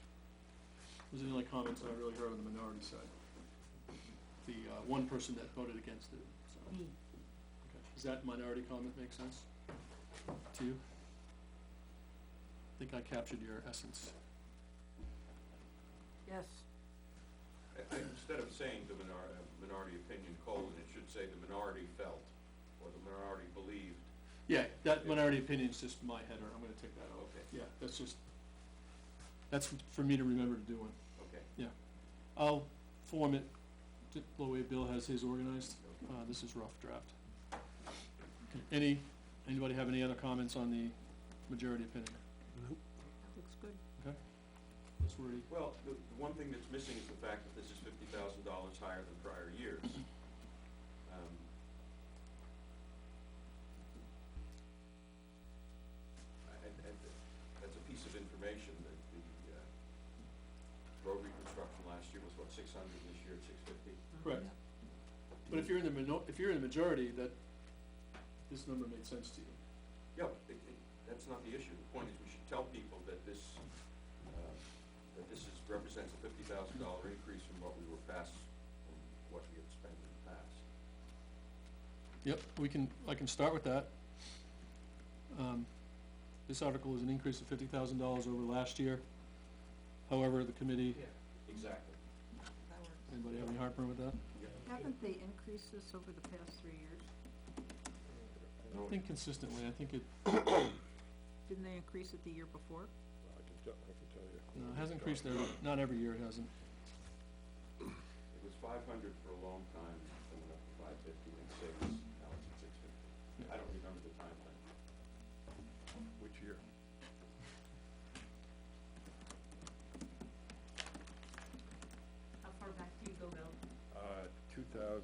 E: Those are the only comments that I really heard on the minority side. The, one person that voted against it, so.
A: Me.
E: Okay. Does that minority comment make sense to you? I think I captured your essence.
A: Yes.
H: Instead of saying the minority opinion colon, it should say the minority felt, or the minority believed.
E: Yeah, that minority opinion's just my header, I'm gonna take that out.
H: Okay.
E: Yeah, that's for me to remember to do one.
H: Okay.
E: Yeah. I'll form it, the way Bill has his organized. This is rough draft. Okay. Anybody have any other comments on the majority opinion?
A: Looks good.
E: Okay? Ms. Wordy?
H: Well, the one thing that's missing is the fact that this is $50,000 higher than prior years. That's a piece of information that the road reconstruction last year was, what, 600, this year it's 650?
E: Correct. But if you're in the majority, this number made sense to you.
H: Yeah, but that's not the issue. The point is, we should tell people that this represents a $50,000 increase from what we were past, from what we had spent in the past.
E: Yep, I can start with that. This article is an increase of $50,000 over last year. However, the committee,
H: Exactly.
I: That works.
E: anybody have any heartburn with that?
A: Haven't they increased this over the past 3 years?
E: I don't think consistently, I think it,
A: Didn't they increase it the year before?
G: I can tell you.
E: no, it has increased not every year it hasn't.
H: It was 500 for a long time, then went up to 550, then 6, now it's at 650. I don't remember the time frame.
G: Which year?
F: How far back do you go, Bill?
G: 2000.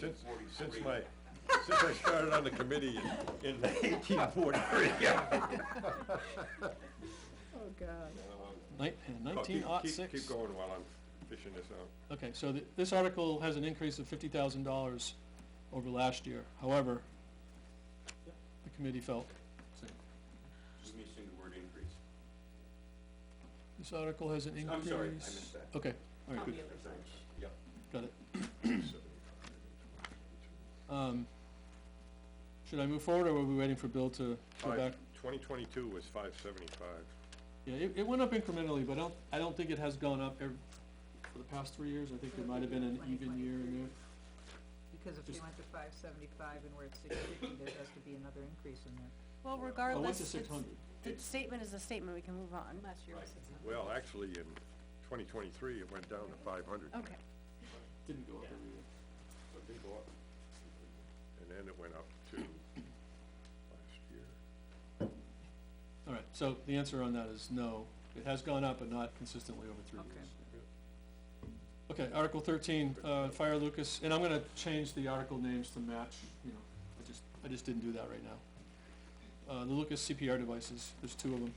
H: 1843.
G: Since I started on the committee in 1843.
A: Oh, God.
E: 1906.
G: Keep going while I'm fishing this out.
E: Okay, so this article has an increase of $50,000 over last year. However, the committee felt,
H: Just missing the word increase.
E: this article has an increase.
H: I'm sorry, I missed that.
E: Okay, all right,
F: On
E: good,
F: the other side.
H: Yep.
E: got it. Should I move forward, or were we waiting for Bill to go back?
G: 2022 was 575.
E: Yeah, it went up incrementally, but I don't think it has gone up for the past 3 years. I think there might have been an even year in there.
A: Because if you went to 575 and we're at 650, there has to be another increase in there.
C: Well,
E: I went
C: regardless,
E: to 600.
C: the statement is a statement, we can move on.
A: Last year was 600.
G: Well, actually, in 2023, it went down to 500.
C: Okay.
E: Didn't go up every year.
G: But it did go up. And then it went up to last year.
E: All right, so the answer on that is no. It has gone up, but not consistently over 3
A: Okay.
E: years. Okay, Article 13, Fire Lucas, and I'm gonna change the article names to match, you know, I just didn't do that right now. The Lucas CPR devices, there's 2 of them.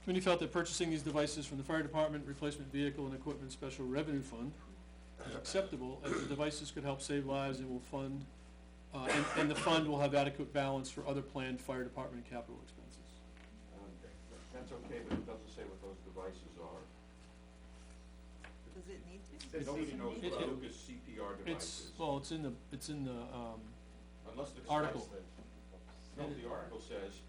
E: Committee felt that purchasing these devices from the fire department replacement vehicle and equipment special revenue fund is acceptable, as the devices could help save lives and will fund, and the fund will have adequate balance for other planned fire department capital expenses.
H: That's okay, but it doesn't say what those devices are.
I: Does it need to?
H: Nobody knows
E: It-
H: what
E: it-
H: Lucas CPR devices.
E: Well, it's in the,
H: Unless the
E: article.
H: No, the article says,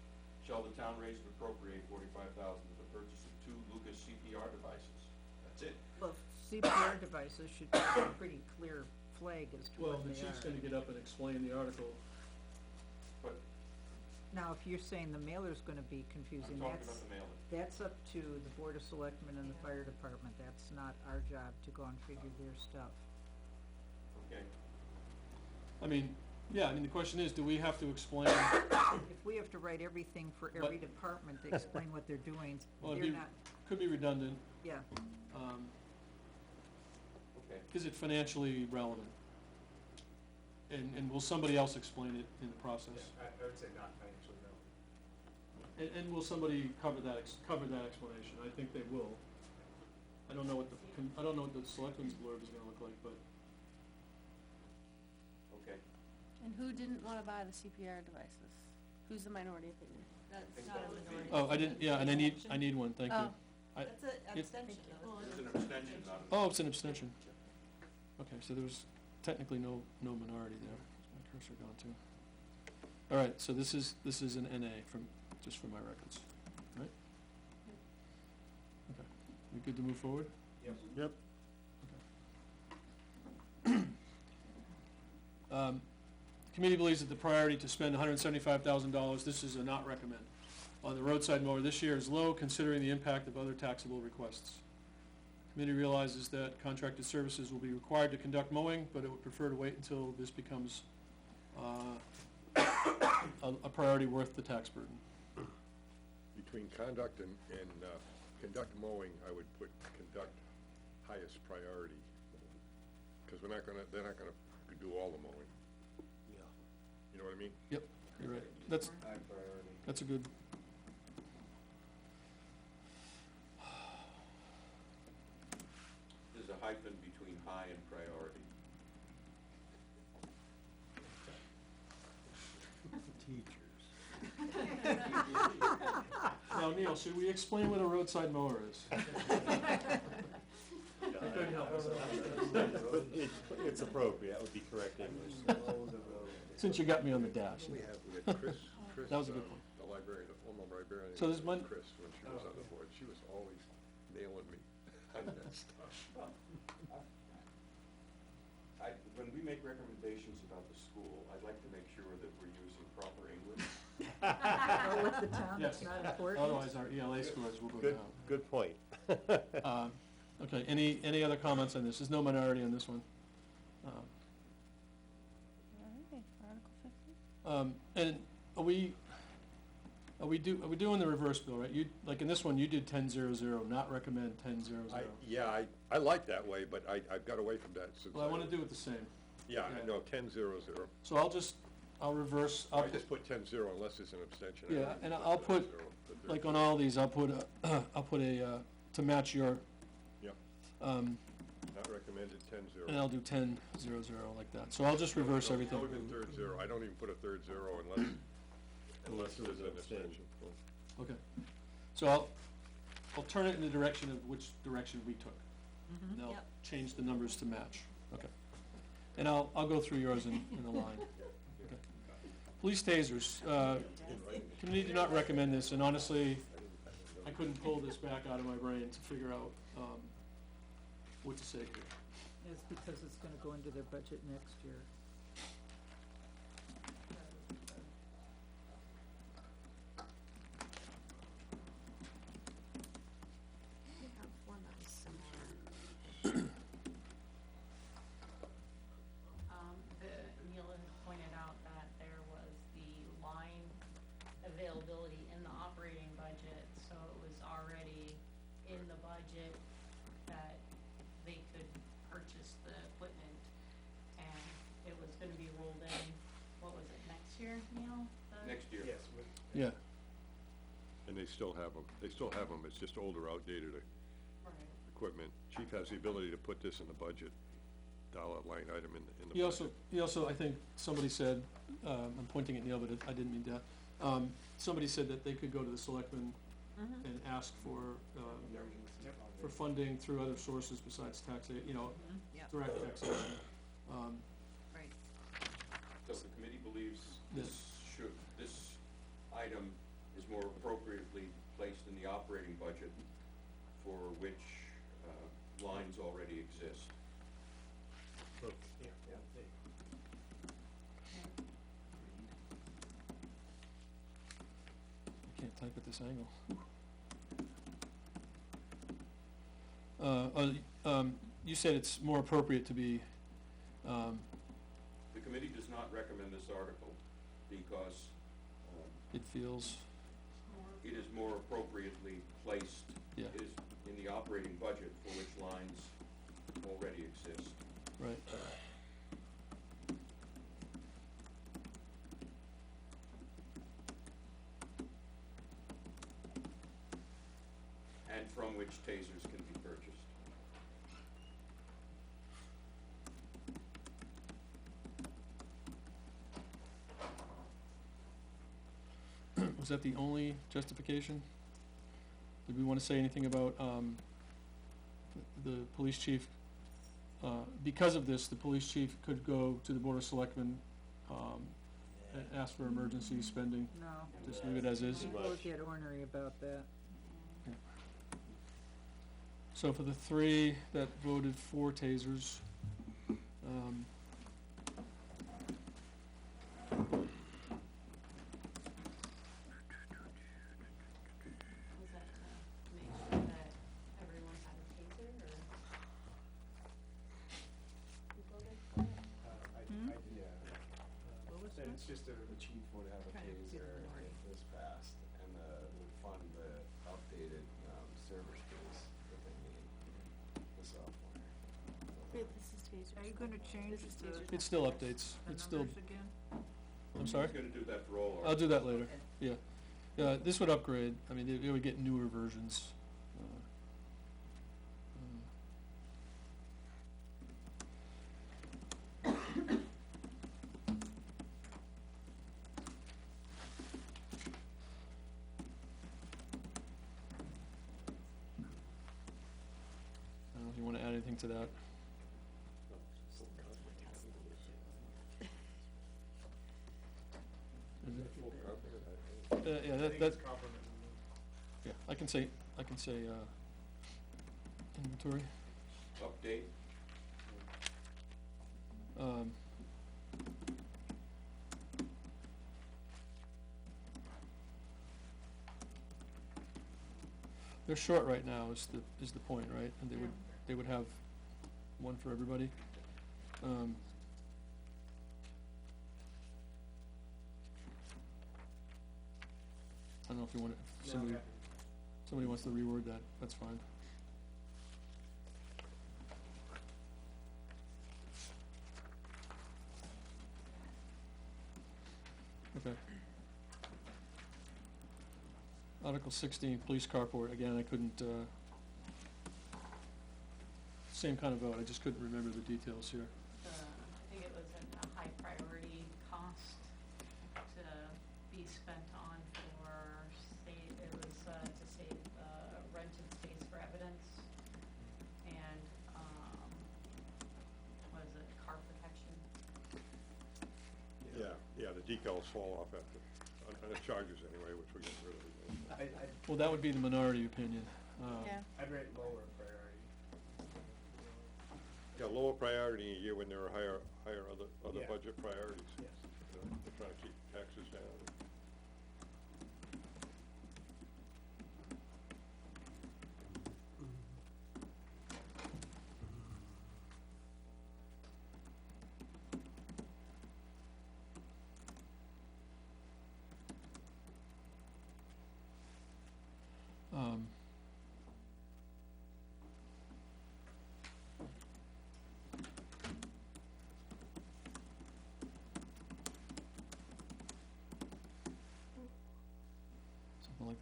H: shall the town raise and appropriate $45,000 for the purchase of 2 Lucas CPR devices? That's it.
A: Well, CPR devices should be a pretty clear flag as to
E: well,
A: what
E: the
A: they
E: chief's
A: are.
E: gonna get up and explain the article.
H: But
A: Now, if you're saying the mailer's gonna be
H: I'm
A: confusing,
H: talking about the mailing.
A: that's up to the Board of Selectmen and the fire department. That's not our job to go and figure their stuff.
H: Okay.
E: I mean, the question is, do we have to explain,
A: If we have to write everything for every department to explain what they're doing,
E: well,
A: they're
E: it'd be,
A: not,
E: could be redundant,
A: yeah.
H: Okay.
E: is it financially relevant? And will somebody else explain it in the process?
K: I would say not financially relevant.
E: And will somebody cover that explanation? I think they will. I don't know what the selectmen's blurb is gonna look like, but,
H: Okay.
C: And who didn't wanna buy the CPR devices? Who's the minority opinion?
I: That's not a minority.
E: oh, I didn't, yeah, and I need one, thank you.
C: Oh.
E: I-
I: That's an abstention, though.
H: It's an abstention, not an.
E: Oh, it's an abstention. Okay, so there was technically no minority there. Where's my cursor gone to? All right, so this is an NA just for my records, right? Okay, we good to move forward?
K: Yep.
B: Yep.
E: The committee believes that the priority to spend $175,000, this is a not recommend, on the roadside mower this year is low, considering the impact of other taxable requests. Committee realizes that contracted services will be required to conduct mowing, but it would prefer to wait until this becomes a priority worth the tax burden.
G: Between conduct and conduct mowing, I would put conduct highest priority. Because they're not gonna do all the mowing.
B: Yeah.
G: You know what I mean?
E: Yep, you're right. That's
K: High priority.
E: a good.
H: There's a hyphen between high and priority.
B: Teachers.
E: Now, Neil, should we explain what a roadside mower is? couldn't help
B: But it's appropriate, that would be correct English.
E: Since you got me on the dash.
G: We had Chris,
E: That was a good point.
G: the librarian, the former librarian.
E: So there's one-
G: Chris, when she was on the board, she was always nailing me on that stuff.
H: When we make recommendations about the school, I'd like to make sure that we're using proper English.
A: Or with the town,
E: Yes.
A: it's not important.
E: Otherwise, our ELA scores will go
B: Good,
E: down.
B: good point.
E: Okay, any other comments on this? There's no minority on this one.
C: Alright, Article 15.
E: And are we doing the reverse bill, right? You, like in this one, you did 10-0-0, not recommend 10-0-0.
G: Yeah, I like that way, but I've got away from that since.
E: Well, I wanna do it the same.
G: Yeah, I know, 10-0-0.
E: So I'll reverse,
G: I just put 10-0 unless it's an abstention. I
E: Yeah,
G: don't
E: and
G: put
E: I'll put,
G: 10-0, but there-
E: like on all these, I'll put a, to match your,
G: Yep, not recommended, 10-0.
E: and I'll do 10-0-0 like that. So I'll just reverse
G: No,
E: everything.
G: no even third zero, I don't even put a third zero unless there's an abstention.
E: Okay. So I'll turn it in the direction of which direction we took. And I'll
I: Yep.
E: change the numbers to match. Okay. And I'll go through yours in a line. Okay. Police tasers, committee did not recommend this, and honestly, I couldn't pull this back out of my brain to figure out, what to say here.
A: It's because it's gonna go into their budget next year.
I: We have one that was similar.
F: Neil had pointed out that there was the line availability in the operating budget, so it was already budget that they could purchase the equipment, and it was gonna be rolled in, what was it, next year, Neil?
H: Next year.
K: Yes, with,
E: Yeah,
G: And they still have them, it's just older, outdated
F: Right.
G: equipment. Chief has the ability to put this in the budget, dollar line item in the
E: he
G: budget.
E: also, I think, somebody said, I'm pointing at Neil, but I didn't mean that. Somebody said that they could go to the selectmen and ask for funding through other sources besides
I: Yeah.
E: direct taxation.
I: Right.
H: So the committee believes this item is more appropriately placed in the operating budget for which, lines already exist.
K: yeah, they-
E: I can't type at this angle. You said it's more appropriate to be,
H: The committee does not recommend this article because,
E: it feels,
H: it is more appropriately placed,
E: Yeah.
H: is in the operating budget for which lines already exist.
E: right.
H: And from which tasers can be purchased.
E: Was that the only justification? Did we wanna say anything about, the police chief? Because of this, the police chief could go to the Board of Selectmen, and ask for emergency spending,
A: No.
E: just leave it as is.
A: People will get ornery about that.
E: So for the three that voted for tasers,
F: Was that to make sure that everyone had a taser, or? Who voted for it?
K: I did,
D: Yeah,
A: What was
K: and
A: that?
K: it's just a,
D: the chief would have a
A: Trying to see
D: taser
A: the line.
D: if this passed, and, would fund the updated, server space that they need, the software.
A: Are you gonna change the,
E: it still updates,
A: the
E: it's still,
A: numbers again?
E: I'm sorry?
H: Who's gonna do that for all
E: I'll
H: articles?
E: do that later, yeah. This would upgrade, I mean, it would get newer versions. I don't know if you wanna add anything to that. Is it- yeah,
K: I
E: that,
K: think
E: that,
K: it's compromising.
E: yeah, I can say, inventory.
H: Update,
E: Um, they're short right now is the point, right? And they would have one for everybody. I don't know if you want, if
K: No,
E: somebody,
K: okay.
E: somebody wants to reword that, that's fine. Okay. Article 16, police carport, again, I couldn't, same kind of vote, I just couldn't remember the details here.
F: I think it was a high priority cost to be spent on for it was, to save, rented space for evidence and, what is it, car protection?
G: Yeah, the decals fall off after, on the charges anyway, which we get rid of.
E: Well, that would be the minority opinion.
K: I'd rate lower priority.
G: Yeah, lower priority in a year when there are higher other
K: Yeah.
G: budget priorities.
K: Yes.
G: You know, they're trying to keep taxes down.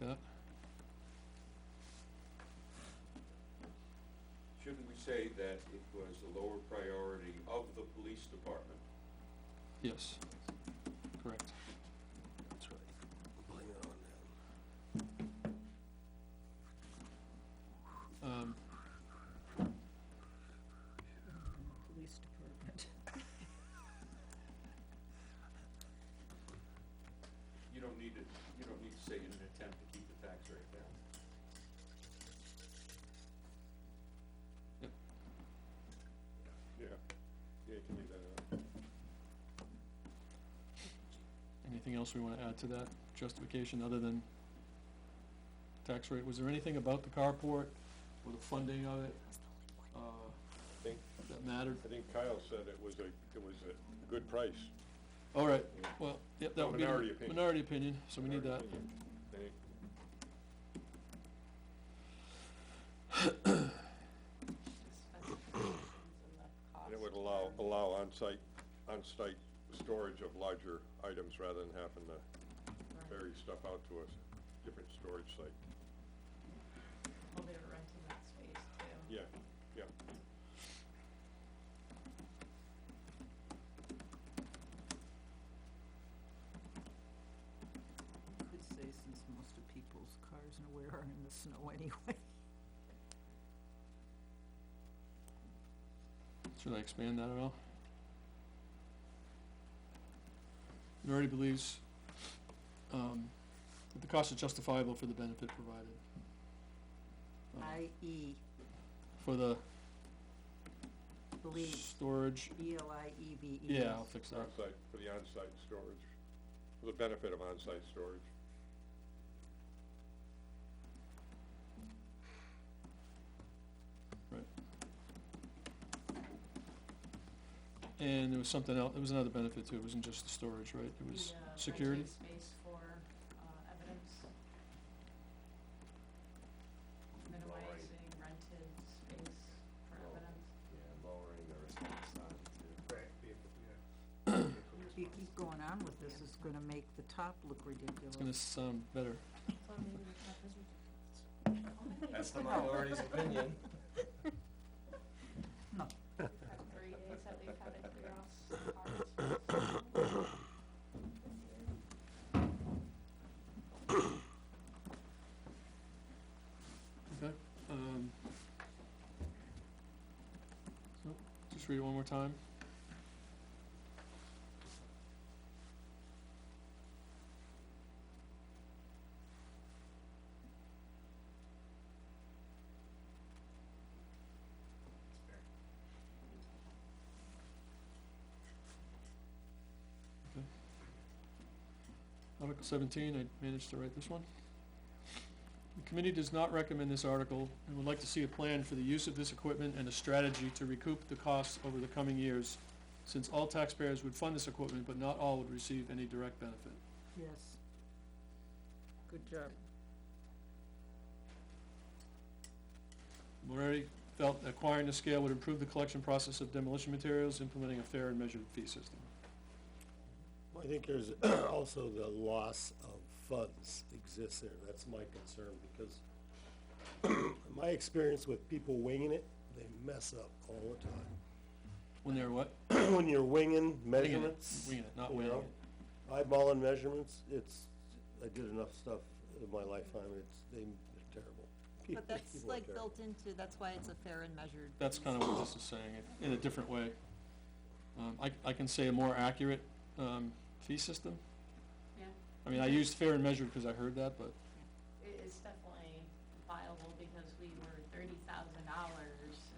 E: that.
H: Shouldn't we say that it was a lower priority of the police department?
E: Yes, correct.
L: That's right. Blame it on them.
A: Police department.
H: You don't need to say in an attempt to keep the tax rate down.
E: Yep.
G: Yeah, you can leave that out.
E: Anything else we wanna add to that justification other than tax rate? Was there anything about the carport or the funding of it,
G: I think,
E: that mattered?
G: I think Kyle said it was a good price.
E: All right, well, yep, that would be
G: Minority opinion.
E: minority opinion, so we need that.
G: They- And it would allow on-site storage of larger items rather than having to ferry stuff out to a different storage site.
F: Well, they were renting that space too.
G: Yeah, yeah.
A: Could say since most of people's cars nowhere are in the snow anyway.
E: Should I expand that at all? Minority believes, that the cost is justifiable for the benefit provided.
A: I.e.
E: For the
A: believe,
E: storage,
A: B-L-I-E-V-E.
E: yeah, I'll fix that.
G: On-site, for the on-site storage, for the benefit of on-site storage.
E: Right. And there was something else, there was another benefit too, it wasn't just the storage, right? It was
F: The,
E: security?
F: rented space for, evidence. Minimizing rented space for evidence.
D: Yeah, lowering the response time too.
K: Right, vehicle,
A: If you keep going on with this, it's gonna make the top look ridiculous.
E: It's gonna sound better.
F: So maybe the top is ridiculous.
D: That's the minority's opinion.
A: No.
F: Have 3 days that we've had it clear off our space.
E: Okay, so, just read it one more time. Okay. Article 17, I managed to write this one. The committee does not recommend this article and would like to see a plan for the use of this equipment and a strategy to recoup the costs over the coming years, since all taxpayers would fund this equipment, but not all would receive any direct benefit.
A: Yes. Good job.
E: Moretti felt acquiring the scale would improve the collection process of demolition materials, implementing a fair and measured fee system.
B: I think there's also the loss of funds exists there, that's my concern, because my experience with people winging it, they mess up all the time.
E: When they're what?
B: When you're winging
E: Winging it,
B: measurements.
E: winging it, not
B: you
E: winning
B: know,
E: it.
B: Eyeballing measurements, I did enough stuff in my lifetime, they're terrible.
I: But that's
B: People are
I: like
B: terrible.
I: built into, that's why it's a fair and measured.
E: That's kind of what this is saying, in a different way. I can say a more accurate, fee system.
F: Yeah,
E: I mean, I used fair and measured because I heard that, but
F: it is definitely viable because we were $30,000 in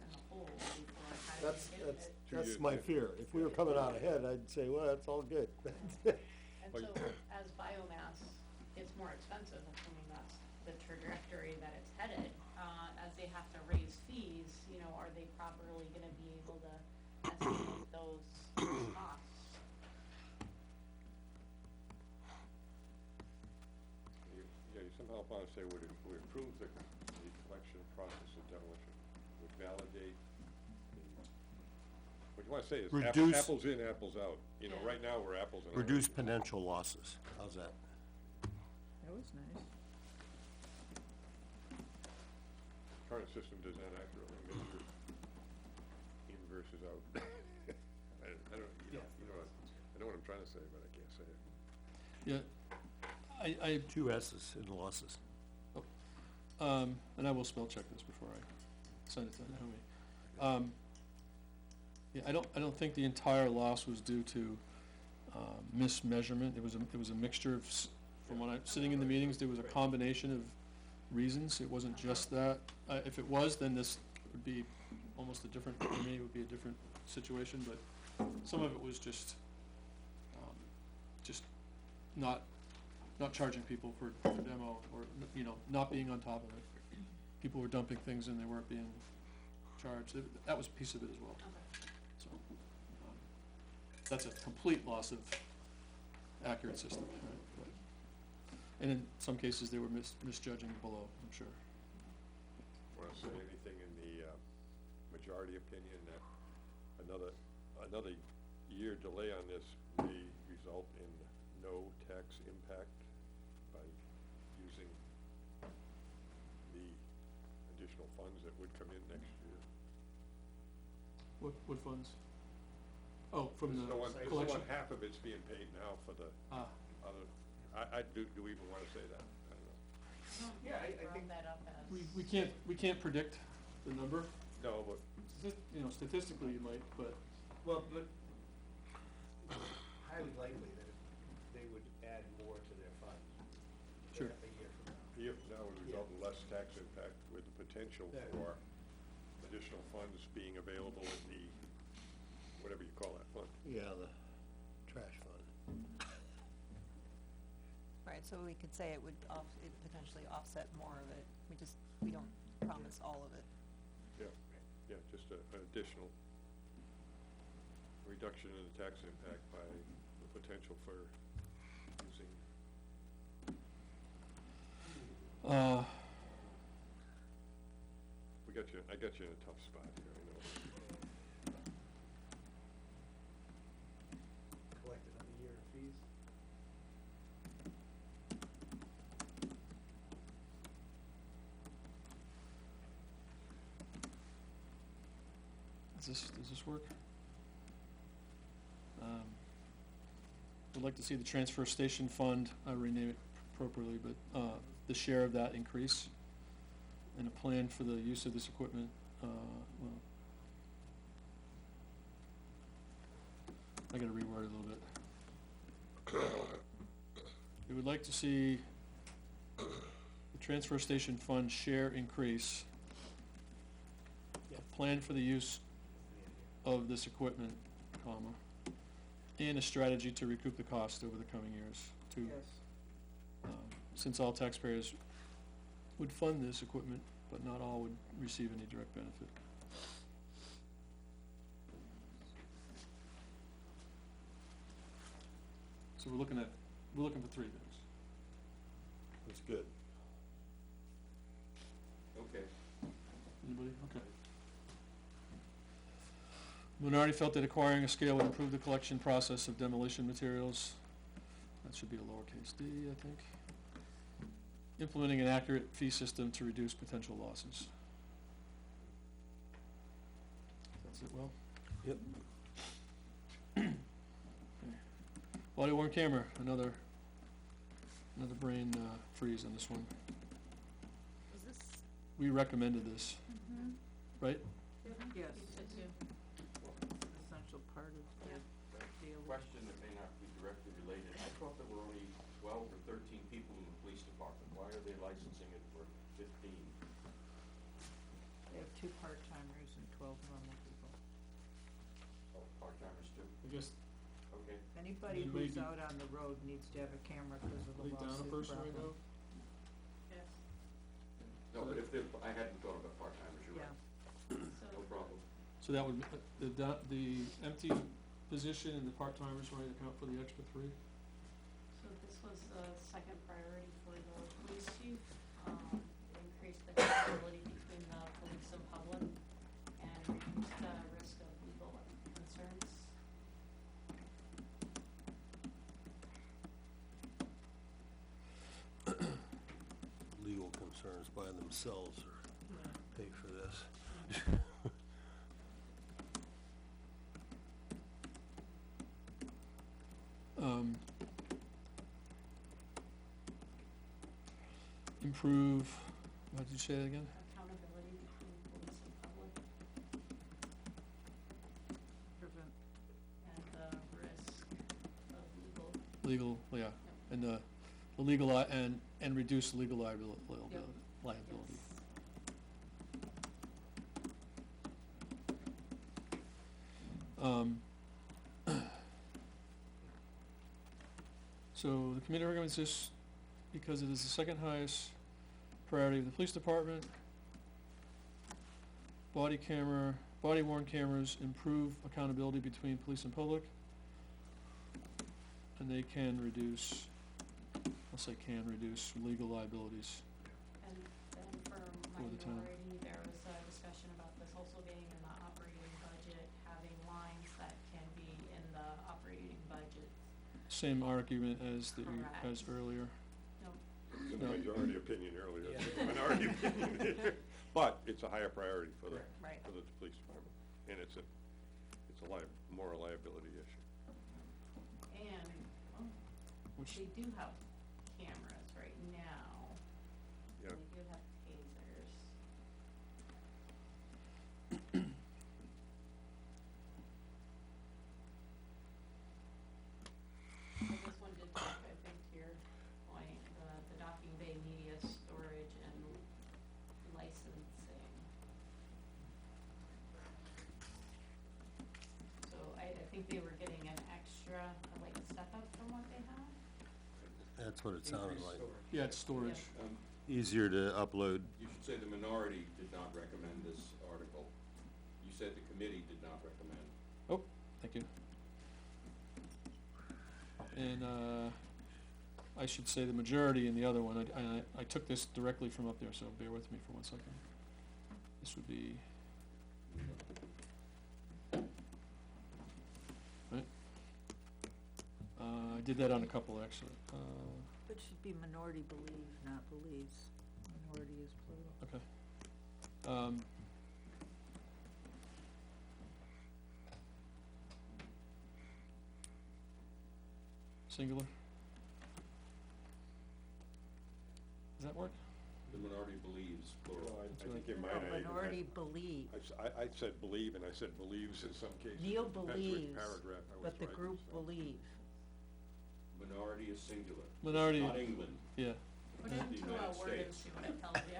F: the hole before trying to get it.
B: That's my fear. If we were coming out ahead, I'd say, well, that's all good.
F: And so as biomass gets more expensive, assuming that's the trajectory that it's headed, as they have to raise fees, you know, are they properly gonna be able to estimate those costs?
G: You somehow want to say would improve the collection process of demolition, would validate what you want to say is
B: Reduce-
G: apples in, apples out. You know,
F: Yeah.
G: right now, we're apples and
B: Reduce
G: oranges.
B: potential losses, how's that?
A: That was nice.
G: system does not accurately measure in versus out. I don't, I know what I'm trying to say, but I can't say it.
E: Yeah, I,
L: Two S's in losses.
E: and I will spell check this before I send it to Naomi. Yeah, I don't think the entire loss was due to, mismeasurement. It was a mixture of, from when sitting in the meetings, there was a combination of reasons. It wasn't just that. If it was, then this would be almost a different, for me, it would be a different situation, but some of it was just not charging people for demo, or, not being on top of it. People were dumping things and they weren't being charged. That was a piece of it as well. So, that's a complete loss of accurate system, right? And in some cases, they were misjudging below, I'm sure.
G: Want to say anything in the majority opinion that another year delay on this may result in no tax impact by using the additional funds that would come in next year?
E: What funds? Oh, from the
G: There's no
E: collection?
G: one, half of it's being paid now for the other, do we even want to say that? I don't know.
K: Yeah, I think,
F: Brought that up as.
E: We can't predict the number.
G: No, but
E: Statistically you might, but
K: well, but highly likely that they would add more to their funds.
E: Sure.
K: A year from now.
G: a year from now would result in less tax impact with the potential
K: Yeah.
G: for additional funds being available in the, whatever you call that fund.
L: Yeah, the trash fund.
I: Right, so we could say it would it potentially offset more of it, we don't promise all of it.
G: Yeah, just an additional reduction in the tax impact by the potential for using. I got you in a tough spot here, I know.
K: Collect another year of fees.
E: does this work? Would like to see the transfer station fund, I'll rename it appropriately, but, the share of that increase, and a plan for the use of this equipment, I gotta reword it a little bit. We would like to see the transfer station fund share increase, a plan for the use of this equipment, comma, and a strategy to recoup the cost over the coming years. Since all taxpayers would fund this equipment, but not all would receive any direct benefit. So we're looking for three things.
B: That's good.
H: Okay.
E: Anybody? Okay. Minority felt that acquiring a scale would improve the collection process of demolition materials. That should be a lowercase d, I think. Implementing an accurate fee system to reduce potential losses. That's it, Will?
B: Yep.
E: Body worn camera, another brain freeze on this one.
C: Is this?
E: We recommended this, right?
A: Yes,
F: Keeps it to.
A: essential part of the deal.
H: Question that may not be directly related. I thought there were only 12 or 13 people in the police department. Why are they licensing it for 15?
A: They have 2 part-timers and 12 normal people.
H: Oh, part-timers too?
E: I guess,
H: Okay.
A: Anybody
E: You
A: who's
E: maybe-
A: out on the road needs to have a camera because of the
E: lead down a
A: lawsuit
E: person right now?
A: problem.
F: Yes.
H: No, but if they're, I hadn't thought about part-timers, you're
A: Yeah,
H: right. No
F: So,
H: problem.
E: So that would, the empty position and the part-timers might account for the extra 3?
F: so this was the second priority for the police chief, increase the accountability between the police and public, and reduce the risk of legal concerns.
B: Legal concerns by themselves are
L: pay for this.
E: Improve, what did you say that again?
F: Accountability between police and public
A: Prevent,
F: and the risk of legal.
E: Legal, yeah, and the legal and reduce legal liability. So the committee recommends this because it is the second highest priority of the police department. Body worn cameras improve accountability between police and public. And they can reduce, I'll say can reduce legal liabilities.
F: And then for
E: For the town.
F: minority, there was a discussion about this also being in the operating budget, having lines that can be in the operating budget.
E: Same argument as
F: Correct.
E: as earlier.
F: Nope.
G: It's in the
E: No.
G: majority opinion earlier,
L: Yeah.
G: it's a minority opinion. But it's a higher priority for the,
A: right.
G: for the police department, and it's a more a liability issue.
F: And, well,
E: Which,
F: they do have cameras right now.
G: Yeah.
F: They do have tasers. So this one did talk, I think, to your point, the docking bay media storage and licensing. So I think they were getting an extra, like a step up from what they had.
B: That's what it sounded like.
E: yeah, it's storage.
B: Easier to upload.
H: You should say the minority did not recommend this article. You said the committee did not recommend.
E: Oh, thank you. And, I should say the majority in the other one, I took this directly from up there, so bear with me for 1 second. This would be. Right? I did that on a couple, actually.
A: It should be minority believe, not believes. Minority is plural.
E: Okay. Singular? Does that work?
H: The minority believes plural.
G: Well, I
E: That's
G: think
E: right.
G: in mine,
A: No, minority believe.
G: I said believe, and I said believes in some cases.
A: Neil
G: Depends which
A: believes,
G: paragraph I was
A: but the
G: writing,
A: group
G: so.
A: believe.
H: Minority is singular.
E: Minority,
H: Not England.
E: yeah.
F: Put
H: The
F: it into
H: United
F: a word and
H: States.
F: see what it tells you.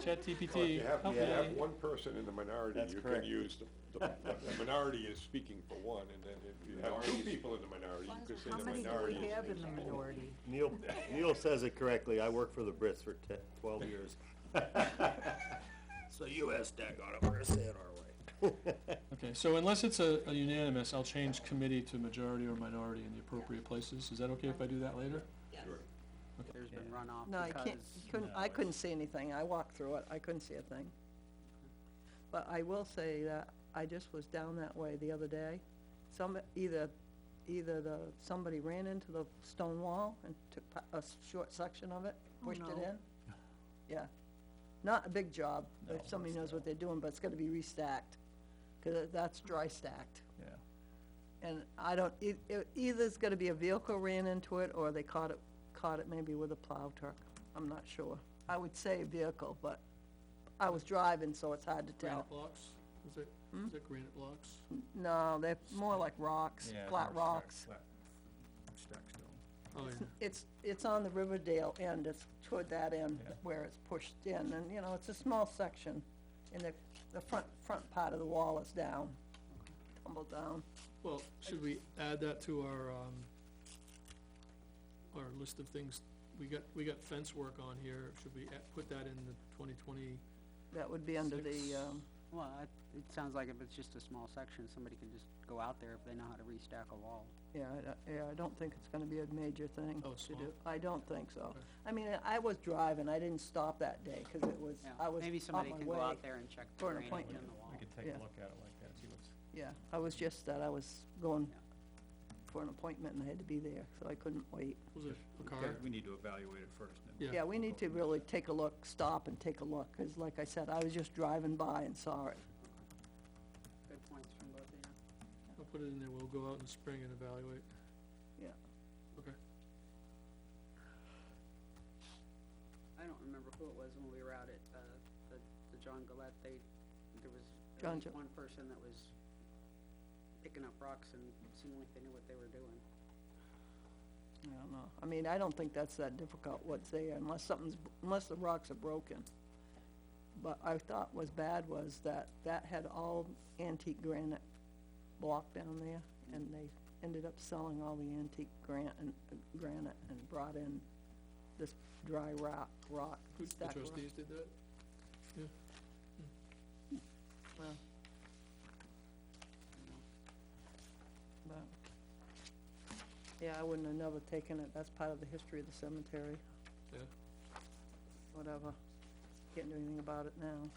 E: Chat
G: Well,
E: GPT,
G: if you have
E: help me.
G: one person in the minority,
B: That's
G: you
B: correct.
G: can use the minority is speaking for one, and then if you have two
H: Minority is-
G: people in the minority, you could say
A: How
G: the
A: many do
G: minority
A: we
G: is.
A: have in the minority?
B: Neil says it correctly. I worked for the Brits for 12 years. So you ask daggone it, we're gonna say it our way.
E: Okay, so unless it's a unanimous, I'll change committee to majority or minority in the appropriate places. Is that okay if I do that later?
H: Sure.
M: There's been runoff
I: No, I can't, I couldn't see anything, I walked through it, I couldn't see a thing. But I will say that I just was down that way the other day, somebody ran into the stone wall and took a short section of it, pushed it
A: no.
I: in. Yeah, not a big job, if somebody knows what they're doing, but it's gotta be restacked, 'cause that's dry stacked.
L: Yeah.
I: And I don't, either it's gonna be a vehicle ran into it, or they caught it maybe with a plow truck, I'm not sure. I would say vehicle, but I was driving, so it's hard to tell.
E: Granite blocks? Is it granite blocks?
I: No, they're more like rocks, flat rocks.
L: Stack stone.
E: Oh, yeah.
I: It's on the Riverdale end, it's toward that end
L: Yeah.
I: where it's pushed in, and, you know, it's a small section, and the front part of the wall is down, tumbled down.
E: Well, should we add that to our list of things? We got fence work on here. Should we put that in the 2020?
I: That would be under the,
E: Six.
M: Well, it sounds like if it's just a small section, somebody can just go out there if they know how to restack a wall.
I: I don't think it's gonna be a major thing
E: Oh,
I: to
E: small.
I: do. I don't think so.
E: Okay.
I: I mean, I was driving, I didn't stop that day, 'cause it was,
M: Yeah,
I: I was
M: maybe
I: on
M: somebody
I: my
M: can go
I: way.
M: out there and check the
I: for an
M: drainage
I: appointment.
M: in the wall.
L: We could take
I: Yeah.
L: a look at it like that, see what's.
I: Yeah, I was just that, I was going
M: Yeah.
I: for an appointment and I had to be there, so I couldn't wait.
E: Was it a car?
K: We need to evaluate it first.
E: Yeah.
I: Yeah, we need to really take a look, stop and take a look, 'cause like I said, I was just driving by and saw it.
M: Good points from both of you.
E: I'll put it in there, we'll go out in the spring and evaluate.
I: Yeah.
E: Okay.
M: I don't remember who it was when we were out at, the John Gillette, there was
I: John
M: at least
I: Gil-
M: one person that was picking up rocks and seemed like they knew what they were doing.
I: I don't know. I mean, I don't think that's that difficult what's there unless unless the rocks are broken. But I thought was bad was that had all antique granite block down there, and they ended up selling all the antique granite and brought in this dry rock,
E: Who, the
I: stacked rock.
E: trustees did that? Yeah.
I: Well. But, yeah, I wouldn't have never taken it, that's part of the history of the cemetery,
E: Yeah.
I: whatever. Can't do anything about it now.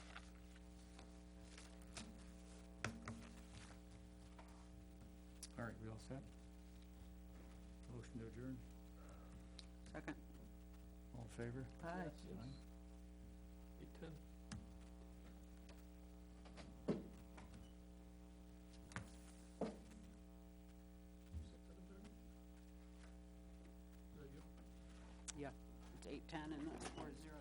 K: All right, we all set? Motion to adjourn,
M: Second?
K: all in favor?
I: Aye.
E: 8:10. Is that you?
M: Yeah, it's 8:10 and the 4-0.